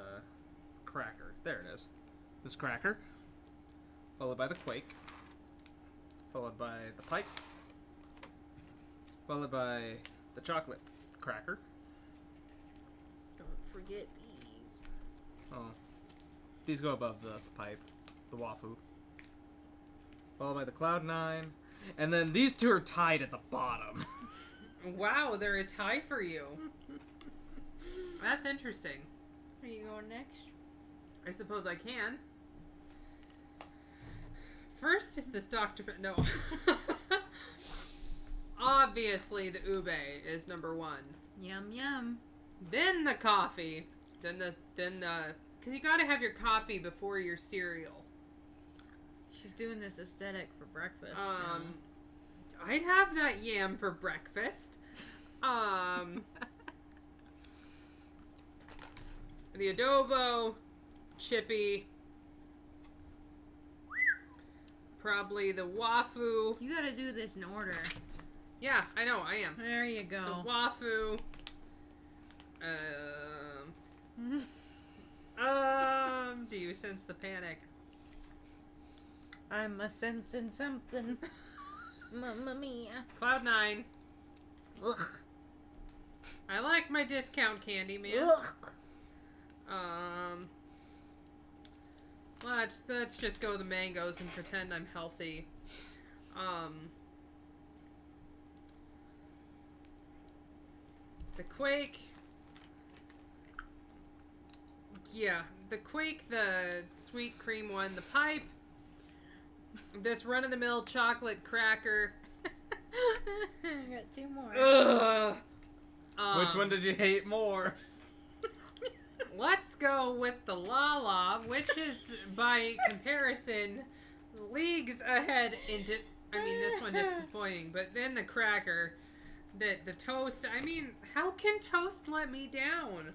cracker? There it is. This cracker, followed by the Quake, followed by the pipe, followed by the chocolate cracker. Don't forget these. Oh, these go above the pipe, the wafu. Followed by the Cloud9, and then these two are tied at the bottom. Wow, they're a tie for you. That's interesting. Are you going next? I suppose I can. First is this Dr. No. Obviously, the ube is number one. Yum yum. Then the coffee. Then the, because you gotta have your coffee before your cereal. She's doing this aesthetic for breakfast. I'd have that yam for breakfast. The adobo, chippy, probably the wafu. You gotta do this in order. Yeah, I know, I am. There you go. The wafu. Do you sense the panic? I'm a sensing something. Mamma mia. Cloud9. Ugh. I like my discount candy, man. Ugh. Let's just go the mangoes and pretend I'm healthy. The Quake. Yeah, the Quake, the sweet cream one, the pipe. This run-of-the-mill chocolate cracker. I got two more. Ugh. Which one did you hate more? Let's go with the Lala, which is, by comparison, leagues ahead into... I mean, this one is disappointing, but then the cracker, the toast... I mean, how can toast let me down?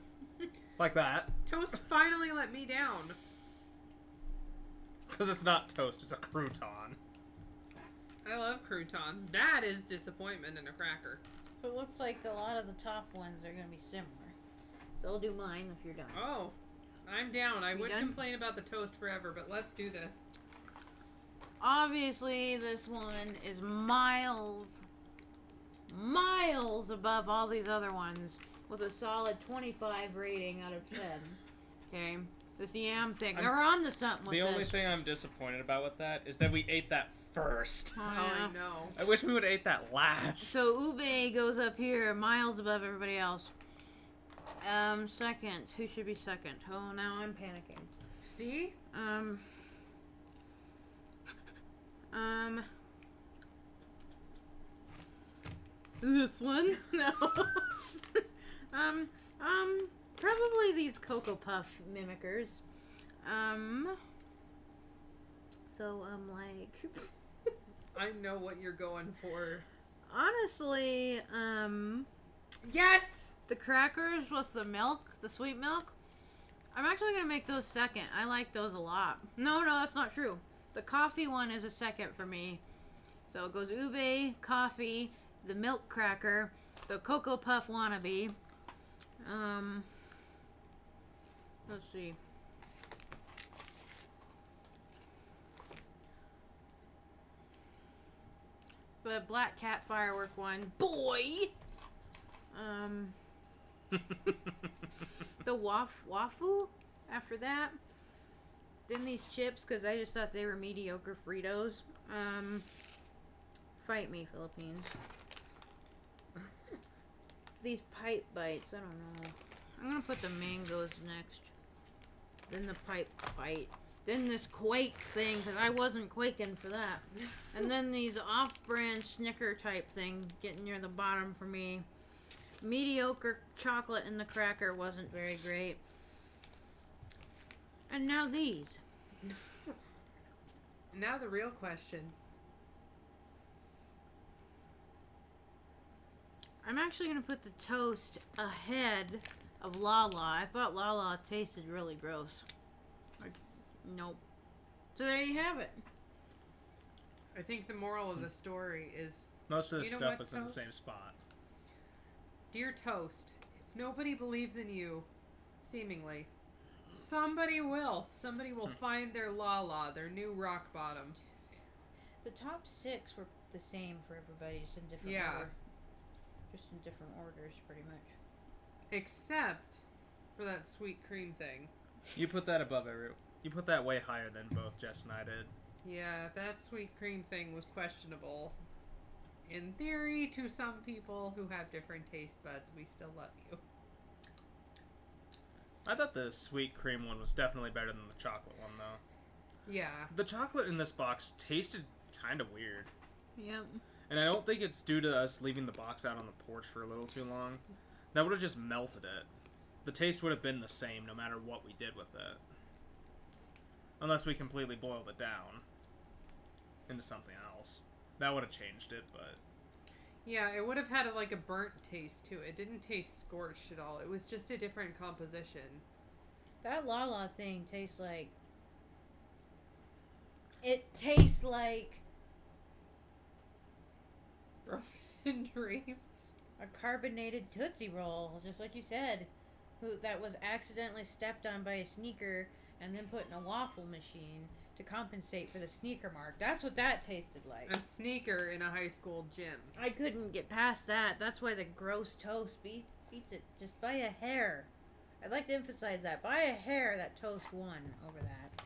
Like that. Toast finally let me down. Because it's not toast, it's a crouton. I love croutons. That is disappointment in a cracker. So it looks like a lot of the top ones are going to be similar. So I'll do mine if you're done. Oh, I'm down. I would done? complain about the toast forever, but let's do this. Obviously, this one is miles above all these other ones with a solid 25 rating out of 10. Okay, this yam thing. They're on to something with The only this. thing I'm disappointed about with that is that we ate that first. Oh, Oh, yeah. I know. I wish we would have ate that last. So ube goes up here, miles above everybody else. Second. Who should be second? Oh, now I'm panicking. See? This one? No. Probably these Cocoa Puff mimickers. Like... I know what you're going for. Honestly, Yes! the crackers with the milk, the sweet milk, I'm actually gonna make those second. I like those a lot. No, that's not true. The coffee one is a second for me. So it goes ube, coffee, the milk cracker, the Cocoa Puff wannabe. Let's see. The Black Cat firework one. Boy! The wafu after that. Then these chips, because I just thought they were mediocre Fritos. Fight me, Philippines. These pipe bites, I don't know. I'm gonna put the mangoes next. Then the pipe bite. Then this Quake thing, because I wasn't quaking for that. And then these off-brand Snicker type thing getting near the bottom for me. Mediocre chocolate in the cracker wasn't very great. And now these. Now the real question. I'm actually going to put the toast ahead of Lala. I thought Lala tasted really gross. Nope. So there you have it. I think the moral of the story is, Most of the You know stuff what, was in the Toast? same spot. dear Toast, If nobody believes in you, seemingly, somebody will. Somebody will find their la-la, their new rock bottom. The top 6 were the same for everybody, just in different order. Just in different orders, pretty much. Except for that sweet cream thing. You put that above You put that way higher than both Jess and I did. Yeah, that sweet cream thing was questionable. In theory, to some people who have different taste buds, we still love you. I thought the sweet cream one was definitely better than the chocolate one, though. Yeah. The chocolate in this box tasted kind of weird. Yep. And I don't think it's due to us leaving the box out on the porch for a little too long. That would have just melted it. The taste would have been the same no matter what we did with it. Unless we completely boiled it down into something else. That would have changed it, but... Yeah, it would have had a burnt taste to it. It didn't taste scorched at all. It was just a different composition. That La-La thing tastes like... It tastes like... Broken dreams. A carbonated Tootsie Roll, just like you said. That was accidentally stepped on by a sneaker and then put in a waffle machine to compensate for the sneaker mark. That's what that tasted like. A sneaker in a high school gym. I couldn't get past that. That's why the gross toast beats it just by a hair. I'd like to emphasize that. By a hair, that toast won over that.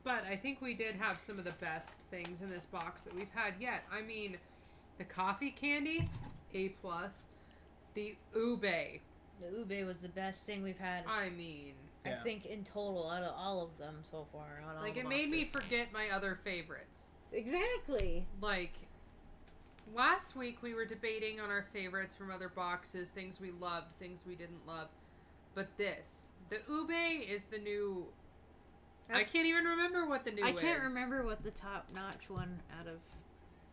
But I think we did have some of the best things in this box that we've had yet. I mean, the coffee candy, A+. The ube. The ube was the best thing we've had. I mean... Yeah. I think in total, out of all of them so far. Out of all Like, the it made me boxes. forget my other favorites. Exactly. Like, last week we were debating on our favorites from other boxes, things we loved, things we didn't love. But this, the ube is the new... I can't even remember what the new is. I can't remember what the top-notch one out of...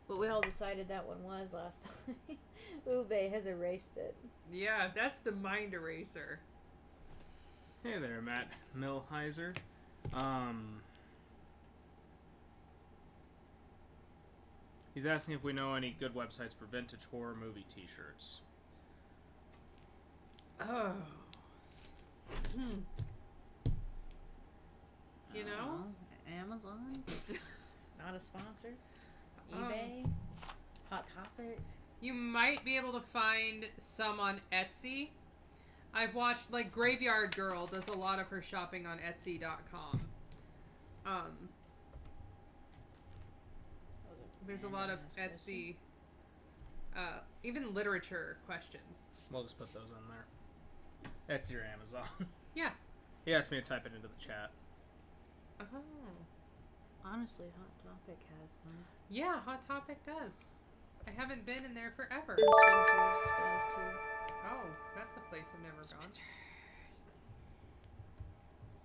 But we all decided that one was last time. Ube has erased it. Yeah, that's the mind eraser. Hey there, Matt Milheiser. He's asking if we know any good websites for vintage horror movie t-shirts. Oh. You know? Amazon? Not a sponsor? eBay? Hot Topic? You might be able to find some on Etsy. I've watched, like, Graveyard Girl does a lot of her shopping on Etsy.com. There's a lot of Etsy, even literature questions. We'll just put those on there. Etsy or Amazon. Yeah. He asked me to type it into the chat. Oh. Honestly, Hot Topic has them. Yeah, Hot Topic does. I haven't been in there forever. And Spencer's does too. Oh, that's a place I've never gone.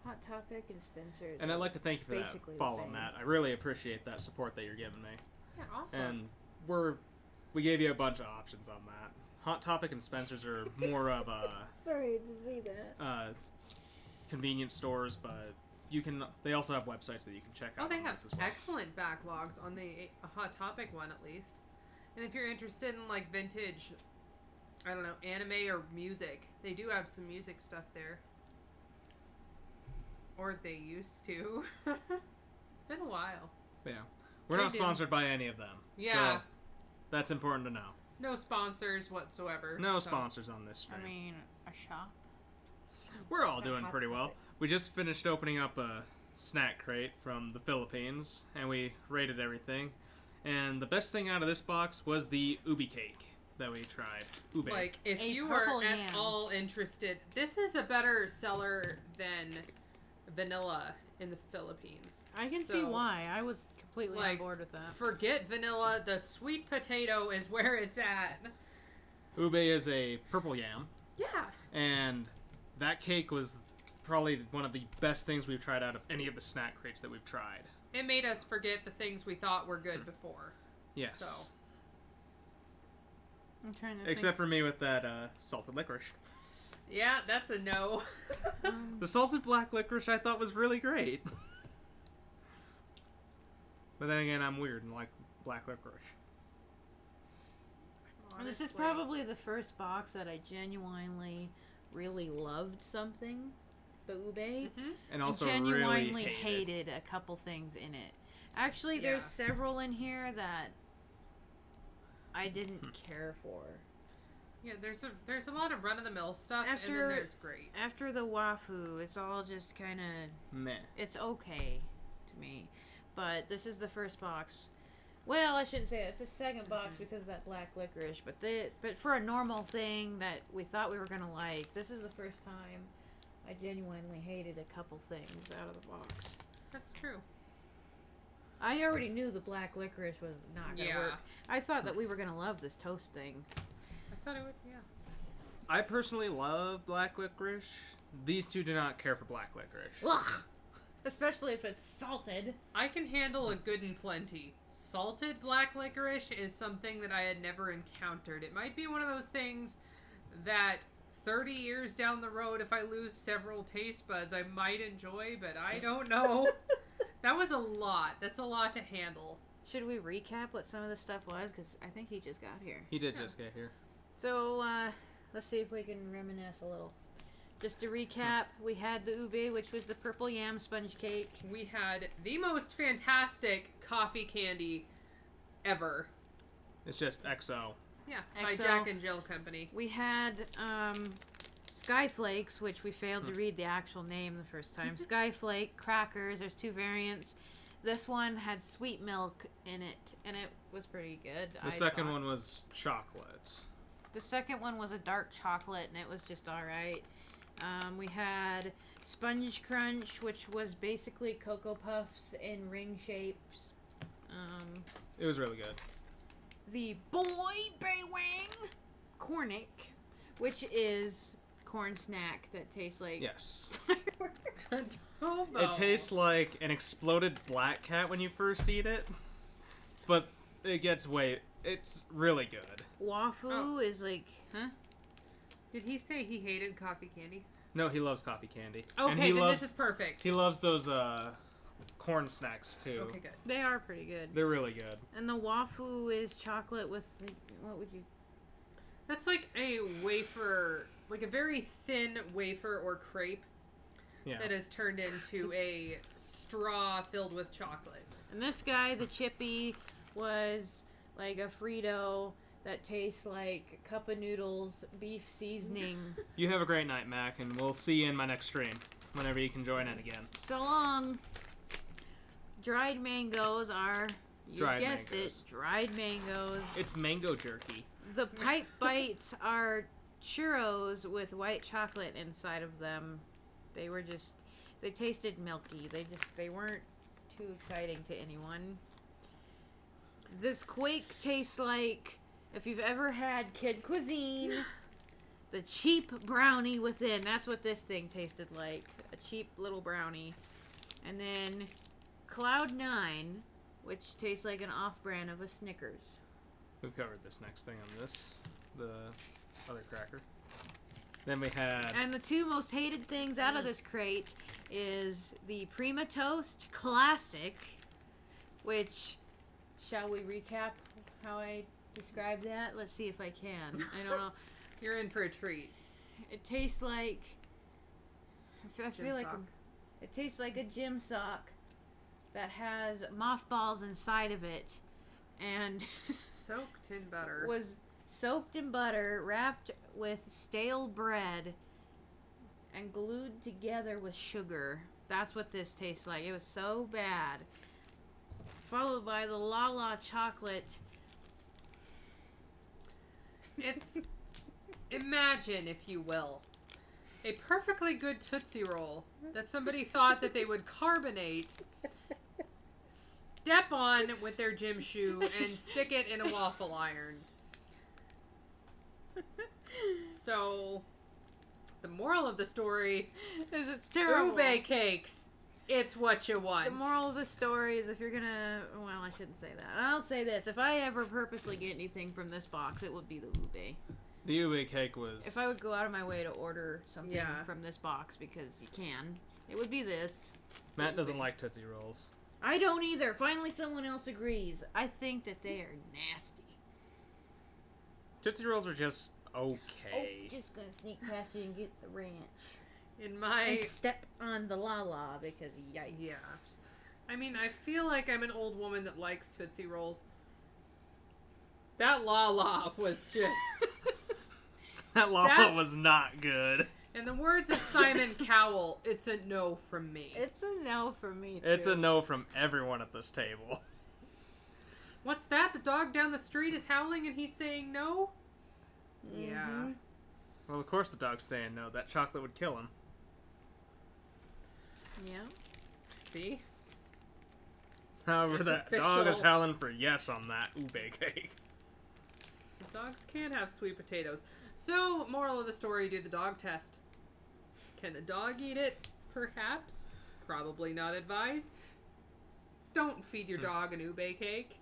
Hot Topic and Spencer's. And I'd like to thank you for basically that the follow, same. Matt. I really appreciate that support that you're giving me. Yeah, awesome. And we gave you a bunch of options on that. Hot Topic and Spencer's are more of Sorry to see that. Convenience stores, but they also have websites that you can check out. Oh, they on have this as well. excellent backlogs on the Hot Topic one, at least. And if you're interested in, like, vintage, I don't know, anime or music, they do have some music stuff there. Or they used to. It's been a while. Yeah. We're They not do. sponsored by any of them. Yeah. So that's important to know. No sponsors whatsoever. No so- sponsors on this stream. I mean, a shop. We're all A doing Hot pretty well. Topic. We just finished opening up a snack crate from the Philippines, and we rated everything. And the best thing out of this box was the ubi cake that we tried. Ube. Like, if A you purple are at yam. all interested, this is a better seller than vanilla in the Philippines. I can see So, why. I was completely on like, board with that. Forget vanilla. The sweet potato is where it's at. Ube is a purple yam, Yeah. and that cake was probably one of the best things we've tried out of any of the snack crates that we've tried. It made us forget the things we thought were good before. Yes. So. I'm trying to Except for me with that salted licorice. Yeah, that's a no. think. The salted black licorice I thought was really great. But then again, I'm weird and like black licorice. This is honestly. probably the first box that I genuinely really loved something. The ube. Mm-hmm. And also genuinely really hated. a couple things in it. Actually, Yeah. there's several in here that I didn't care for. Yeah, there's a lot of run of the mill stuff, and then there's great. After the wafu, it's all just kind of Meh. it's okay to me. But this is the first box. Well, I shouldn't say that. It's the second box because of that black licorice. But for a normal thing that we thought we were gonna like, this is the first time I genuinely hated a couple things out of the box. That's true. I already knew the black licorice was not gonna work. I thought that we were gonna love this toast thing. I thought it would, yeah. I personally love black licorice. These two do not care for black licorice. Ugh! Especially if it's salted. I can handle a good and plenty. Salted black licorice is something that I had never encountered. It might be one of those things that 30 years down the road, if I lose several taste buds, I might enjoy, but I don't know. That was a lot. That's a lot to handle. Should we recap what some of this stuff was? Because I think he just got here. He did just get here. So, let's see if we can reminisce a little. Just to recap, we had the ube, which was the purple yam sponge cake. We had the most fantastic coffee candy ever. It's just XO. Yeah, by XO. Jack and Jill Company. We had Skyflakes, which we failed to read the actual name the first time. Skyflake crackers. There's two variants. This one had sweet milk in it, and it was pretty good. The second one was chocolate. The second one was a dark chocolate, and it was just alright. We had Sponge Crunch, which was basically Cocoa Puffs in ring shapes. It was really good. The Boy Baywang Cornick, which is corn snack that tastes like Yes. fireworks. Hobo. It tastes like an exploded black cat when you first eat it, but it gets it's really good. Wafu is like, huh? Did he say he hated coffee candy? No, he loves coffee candy. Okay, and he then loves, this is perfect. He loves those corn snacks too. Okay, good. They are pretty good. They're really good. And the wafu is chocolate with, like, what would you... That's like a wafer, like a very thin wafer or crepe Yeah. that is turned into a straw filled with chocolate. And this guy, the chippy, was like a Frito that tastes like cup of noodles, beef seasoning. You have a great night, Mac, and we'll see you in my next stream whenever you can join in again. So long. Dried mangoes are, you Dried guessed mangoes. it, dried mangoes. It's mango jerky. The pipe bites are churros with white chocolate inside of them. They were just, they tasted milky. They weren't too exciting to anyone. This Quake tastes like, if you've ever had Kid Cuisine, the cheap brownie within. That's what this thing tasted like. A cheap little brownie. And then Cloud 9, which tastes like an off-brand of a Snickers. We've covered this next thing on this, the other cracker. Then we had... And the two most hated things out of this crate is the Prima Toast Classic, which, shall we recap how I described that? Let's see if I can. I don't know. You're in for a treat. It tastes like... I feel like sock. it tastes like a gym sock that has mothballs inside of it and Soaked in butter. was soaked in butter, wrapped with stale bread, and glued together with sugar. That's what this tastes like. It was so bad. Followed by the La La chocolate. It's, imagine, if you will, a perfectly good Tootsie Roll that somebody thought that they would carbonate, step on with their gym shoe, and stick it in a waffle iron. So, the moral of the story, Is it's terrible. ube cakes, it's what you want. The moral of the story is if you're gonna... Well, I shouldn't say that. I'll say this. If I ever purposely get anything from this box, it would be the ube. The ube cake was... If I would go out of my way to order something Yeah. from this box, because you can, it would be this. Matt doesn't like Tootsie Rolls. I don't either. Finally, someone else agrees. I think that they are nasty. Tootsie Rolls are just okay. Oh, just gonna sneak past you and get the ranch. In my... And step on the la-la, because yikes. Yeah. I mean, I feel like I'm an old woman that likes Tootsie Rolls. That la-la was just... That Lala was not good. In the words of Simon Cowell, it's a no from me. It's a no from me, too. It's a no from everyone at this table. What's that? The dog down the street is howling and he's saying no? Mm-hmm. Yeah. Well, of course the dog's saying no. That chocolate would kill him. Yeah. See? However, It's that official. dog is howling for yes on that ube cake. Dogs can have sweet potatoes. So, moral of the story, do the dog test. Can the dog eat it? Perhaps. Probably not advised. Don't feed your dog an ube cake.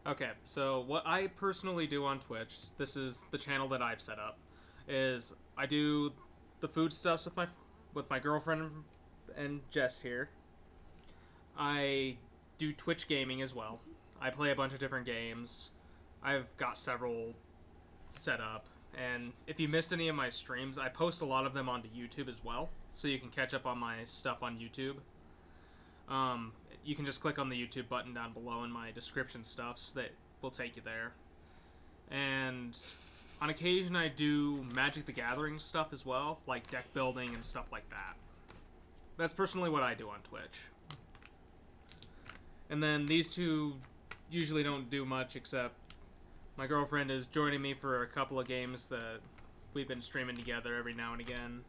Okay, so what I personally do on Twitch, this is the channel that I've set up, is I do the food stuffs with my girlfriend and Jess here. I do Twitch gaming as well. I play a bunch of different games. I've got several set up, and if you missed any of my streams, I post a lot of them onto YouTube as well, so you can catch up on my stuff on YouTube. You can just click on the YouTube button down below in my description stuffs that will take you there. And on occasion I do Magic the Gathering stuff as well, like deck building and stuff like that. That's personally what I do on Twitch. And then these two usually don't do much, except my girlfriend is joining me for a couple of games that we've been streaming together every now and again.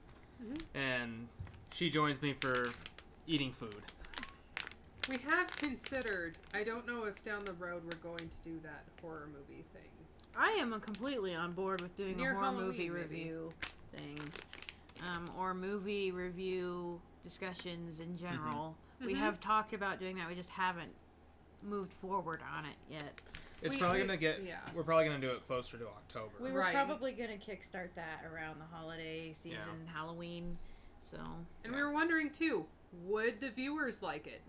Mm-hmm. And she joins me for eating food. We have considered, I don't know if down the road we're going to do that horror movie thing. I am completely on board with doing Near a horror Halloween, movie maybe. review thing. Or movie review discussions in general. We Mhm. have talked about doing that, we just haven't moved forward on it yet. It's We- probably we- gonna get. yeah. We're probably gonna do it closer to October. We were Right. probably going to kickstart that around the holiday season, Halloween. So, And we were wondering too, would the viewers like it?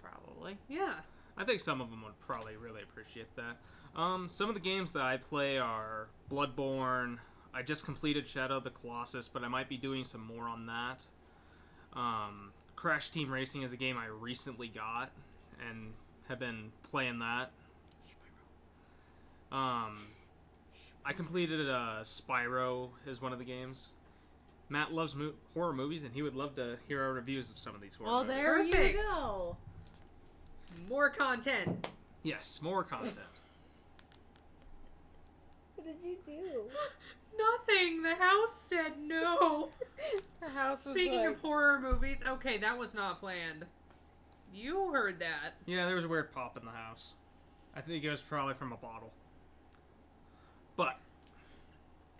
probably. Yeah. I think some of them would probably really appreciate that. Some of the games that I play are Bloodborne. I just completed Shadow of the Colossus, but I might be doing some more on that. Crash Team Racing is a game I recently got and have been playing that. I completed Spyro is one of the games. Matt loves horror movies, and he would love to hear our reviews of some of these horror Well, movies. there Perfect. you go. More content. Yes, more content. What did you do? Nothing. The house said no. The house was Speaking like, of horror movies, okay, that was not planned. You heard that. Yeah, there was a weird pop in the house. I think it was probably from a bottle. But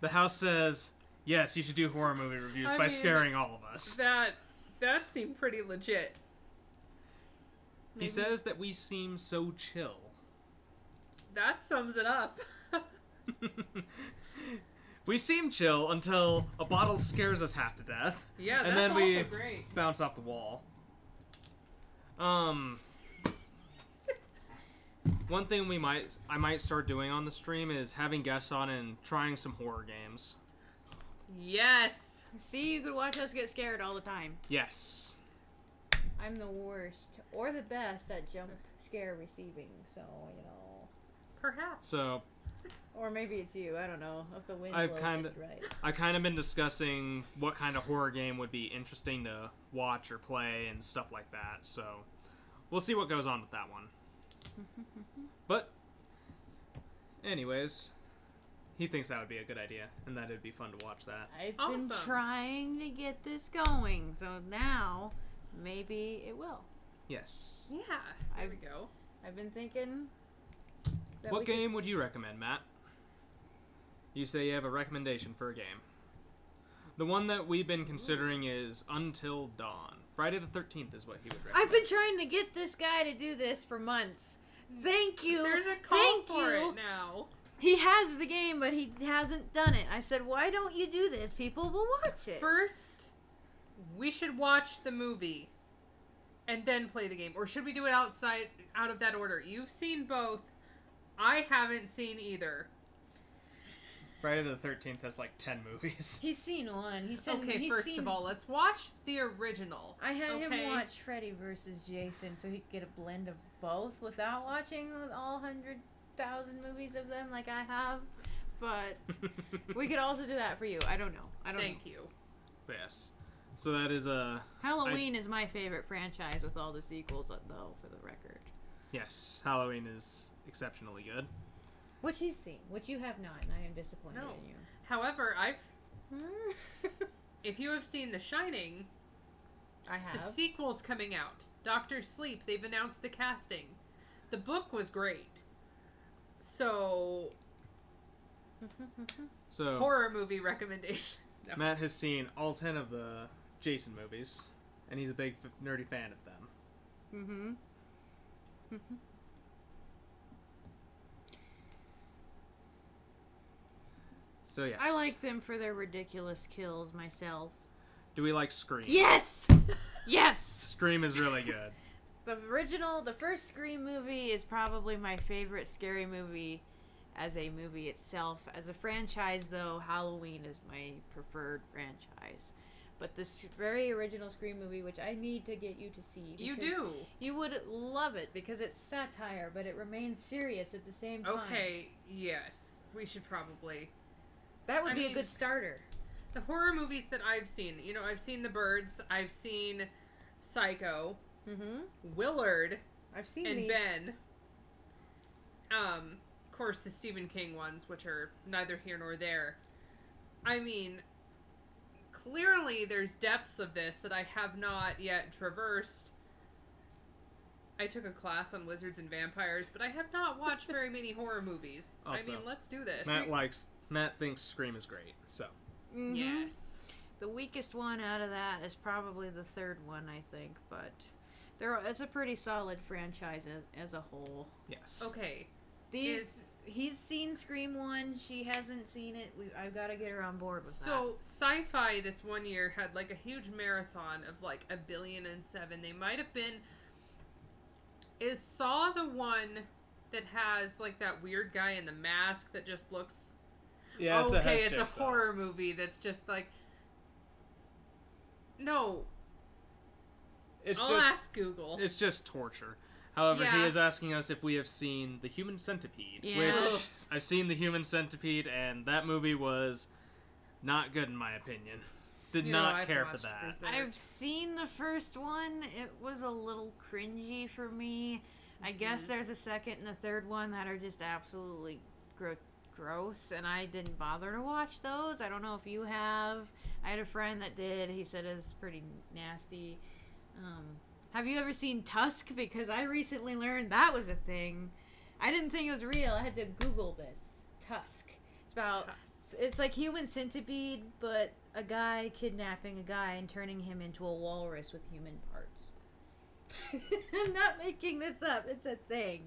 the house says, yes, you should do horror movie reviews I by mean, scaring all of us. That seemed pretty legit. He says that we seem so chill. That sums it up. We seem chill until a bottle scares us half to death. Yeah, and that's then we also great. bounce off the wall. One thing I might start doing on the stream is having guests on and trying some horror games. Yes. See, you could watch us get scared all the time. Yes. I'm the worst or the best at jump scare receiving, so, you know. Perhaps. So Or maybe it's you, I don't know, if the wind I've blows kinda- just right. I've kind of been discussing what kind of horror game would be interesting to watch or play and stuff like that. So we'll see what goes on with that one. But anyways, he thinks that would be a good idea and that it'd be fun to watch that. I've Awesome. been trying to get this going, so now maybe it will. Yes. Yeah. There we go. I've been thinking. that What we could- game would you recommend, Matt? You say you have a recommendation for a game. The one that we've been considering is Until Dawn. Friday the 13th is what he would recommend. I've been trying to get this guy to do this for months. Thank you. There's a call Thank for you. it now. He has the game, but he hasn't done it. I said, why don't you do this? People will watch it. First, we should watch the movie and then play the game. Or should we do it out of that order? You've seen both. I haven't seen either. Friday the 13th has like 10 movies. He's seen one. He said. Okay, he's first seen... of all, let's watch the original. I had him okay? watch Freddy vs. Jason so he could get a blend of both without watching all 100,000 movies of them like I have. But we could also do that for you. I don't know. Thank you. Yes. So that is Halloween is my favorite franchise with all the sequels, though, for the record. Yes, Halloween is exceptionally good. Which he's seen, which you have not, and I am disappointed in you. However, if you have seen The Shining, I have. the sequel's coming out. Doctor Sleep, they've announced the casting. The book was great. So horror movie recommendations. No. Matt has seen all 10 of the Jason movies, and he's a big nerdy fan of them. So yes. I like them for their ridiculous kills myself. Do we like Scream? Yes! Yes! Scream is really good. The first Scream movie is probably my favorite scary movie as a movie itself. As a franchise, though, Halloween is my preferred franchise. But this very original Scream movie, which I need to get you to see. You do. You would love it because it's satire, but it remains serious at the same time. Okay, yes. We should probably... That would be a good starter. The horror movies that I've seen, I've seen The Birds, I've seen Psycho, Willard, I've seen and these. Ben. Of course, the Stephen King ones, which are neither here nor there. I mean, clearly there's depths of this that I have not yet traversed. I took a class on wizards and vampires, but I have not watched very many horror movies. Also, I mean, let's do this. Matt thinks Scream is great, so. Yes. The weakest one out of that is probably the third one, I think, but it's a pretty solid franchise as a whole. Yes. Okay. He's seen Scream 1, she hasn't seen it. I've got to get her on board with that. So, Sci-Fi this one year had like a huge marathon of like 1.7 billion. They might have been... Is Saw the one that has like that weird guy in the mask that just looks... Yes, okay, it's a horror movie that's just like... No. I'll ask Google. It's just torture. However, he Yeah. is asking us if we have seen The Human Centipede. Yes. Which, I've seen The Human Centipede, and that movie was not good in my opinion. Did not I've care for watched that. Berserk. I've seen the first one. It was a little cringy for me. I guess there's a second and a third one that are just absolutely gross, and I didn't bother to watch those. I don't know if you have. I had a friend that did. He said it was pretty nasty. Have you ever seen Tusk? Because I recently learned that was a thing. I didn't think it was real. I had to Google this. Tusk. It's about... It's like Human Centipede, but a guy kidnapping a guy and turning him into a walrus with human parts. I'm not making this up. It's a thing.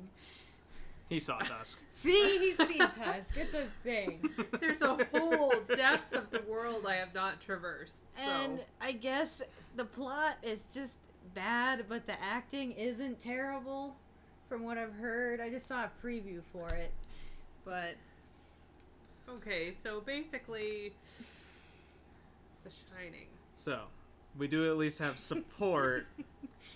He saw Tusk. See? He's seen Tusk. It's a thing. There's a whole depth of the world I have not traversed. So. And I guess the plot is just bad, but the acting isn't terrible from what I've heard. I just saw a preview for it. But... Okay, so basically... The Shining. So, we do at least have support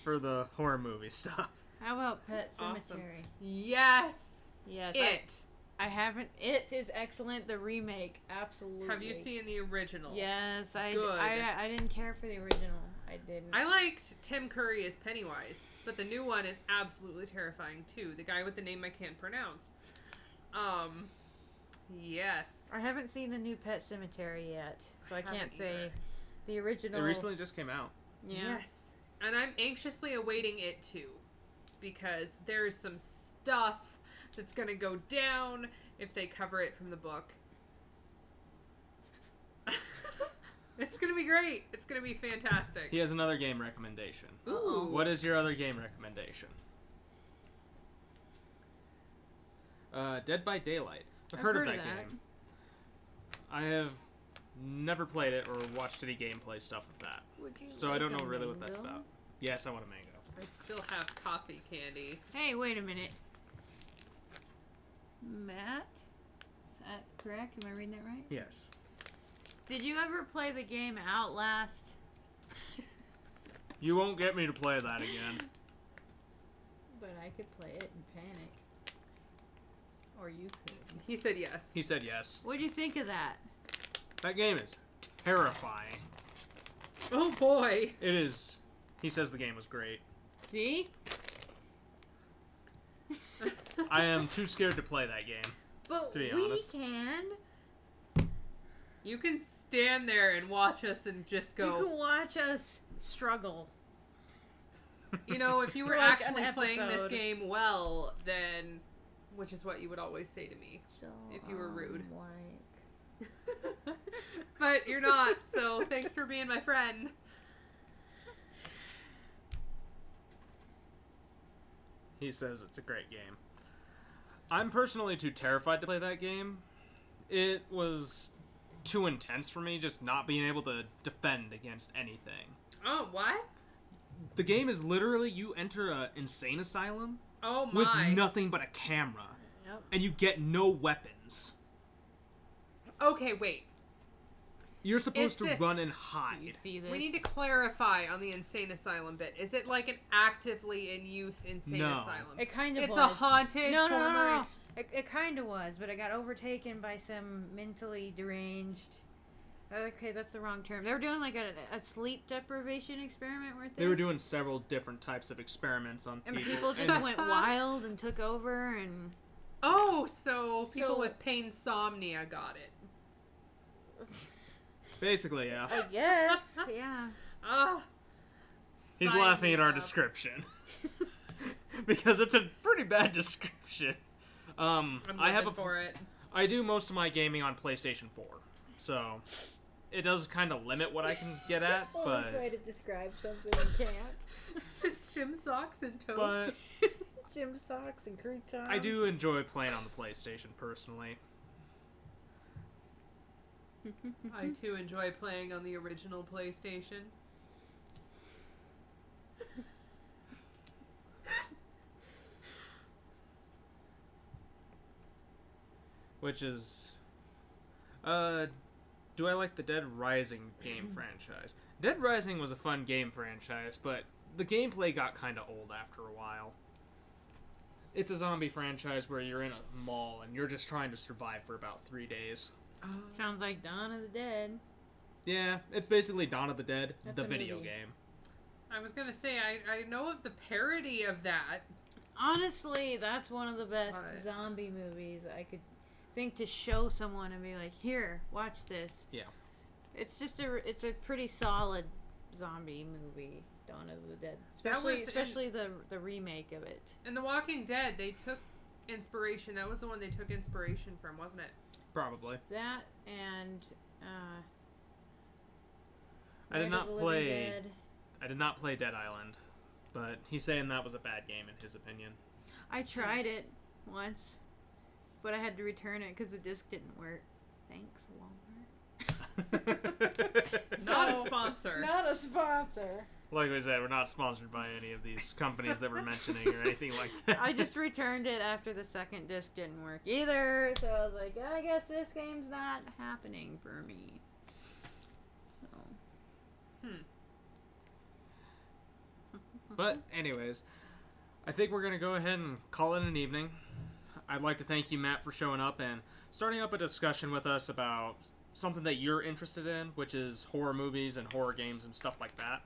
for the horror movie stuff. How about Pet Awesome. Cemetery? Yes! Yes. It! I haven't. It is excellent. The remake, absolutely. Have you seen the original? Yes, I Good. I didn't care for the original. I didn't. I liked Tim Curry as Pennywise, but the new one is absolutely terrifying too. The guy with the name I can't pronounce. Yes. I haven't seen the new Pet Cemetery yet, so I can't haven't say either. the original. It recently just came out. Yeah. Yes. And I'm anxiously awaiting it too, because there's some stuff that's gonna go down if they cover it from the book. It's gonna be great. It's gonna be fantastic. He has another game recommendation. Ooh. What is your other game recommendation? Dead by Daylight. I've heard of that game. I have never played it or watched any gameplay stuff of that. So I don't know really what that's about. Yes, I want a mango. I still have coffee candy. Hey, wait a minute. Matt? Is that correct? Am I reading that right? Yes. Did you ever play the game Outlast? You won't get me to play that again. But I could play it and panic. Or you could. He said yes. He said yes. What'd you think of that? That game is terrifying. Oh boy. It is. He says the game was great. See? I am too scared to play that game. But to be we honest. can. You can stand there and watch us and just You go. can watch us struggle. You know, if you were For like an actually playing this episode. game well, then, which is what you would always say to me, So, if you were rude. like... But you're not, so thanks for being my friend. He says it's a great game. I'm personally too terrified to play that game. It was too intense for me, just not being able to defend against anything. Oh, what? The game is literally, you enter an insane asylum Oh with my. nothing but a camera, Yep. and you get no weapons. Okay, wait. You're supposed Is to this- run and You hide. see this? We need to clarify on the insane asylum bit. Is it like an actively in use insane No. asylum? It kind of It's was. a haunted No, no, no, former no, no. ex- It kind of was, but it got overtaken by some mentally deranged. Okay, that's the wrong term. They were doing like a sleep deprivation experiment, weren't they? They were doing several different types of experiments on And people. people just and went wild and took over, and Oh, so people So- with painsomnia got it. basically, yeah. I guess, yeah. Ah. He's sign laughing me at our up. description. Because it's a pretty bad description. I'm I have living for it. I do most of my gaming on PlayStation 4. So it does kind of limit what I can get at, but to describe something and can't. Gym socks and toast. but Gym socks and croutons. I do enjoy playing on the PlayStation personally. I too enjoy playing on the original PlayStation. Which is do I like the Dead Rising game franchise? Dead Rising was a fun game franchise, but the gameplay got kind of old after a while. It's a zombie franchise where you're in a mall and you're just trying to survive for about 3 days. Sounds like Dawn of the Dead. Yeah, it's basically Dawn of the Dead, That's the a video movie. game. I was gonna say, I know of the parody of that. Honestly, that's one of the best What? zombie movies I could think to show someone and be like, "Here, watch this." Yeah. It's just it's a pretty solid zombie movie, Dawn of the Dead. That was Especially the remake of it. In The Walking Dead, they took inspiration. That was the one they took inspiration from, wasn't it? Probably. That and I did Night of not the Living play Dead. I did not play Dead Island, but he's saying that was a bad game in his opinion. I tried it once, but I had to return it because the disc didn't work. Thanks, Walmart. Not a So- sponsor. Not a sponsor. Like we said, we're not sponsored by any of these companies that we're mentioning or anything like that. I just returned it after the second disc didn't work either, so I was like, I guess this game's not happening for me. So. But anyways, I think we're gonna go ahead and call it an evening. I'd like to thank you, Matt, for showing up and starting up a discussion with us about something that you're interested in, which is horror movies and horror games and stuff like that.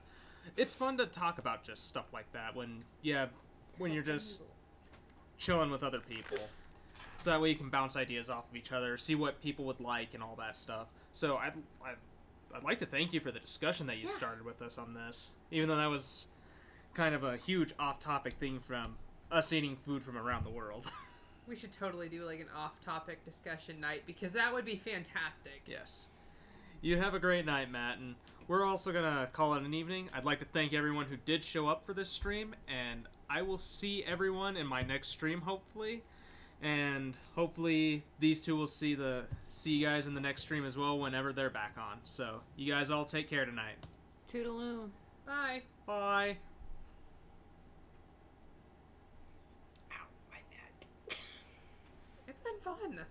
It's fun to talk about just stuff like that when you're just chilling with other people. So that way you can bounce ideas off of each other, see what people would like and all that stuff. So I'd like to thank you for the discussion that you started with us on this. Even though that was kind of a huge off-topic thing from us eating food from around the world. We should totally do like an off-topic discussion night because that would be fantastic. Yes. You have a great night, Matt, and we're also going to call it an evening. I'd like to thank everyone who did show up for this stream, and I will see everyone in my next stream, hopefully. And hopefully these two will see you guys in the next stream as well whenever they're back on. So, you guys all take care tonight. Toodaloo. Bye. Bye. It's been fun.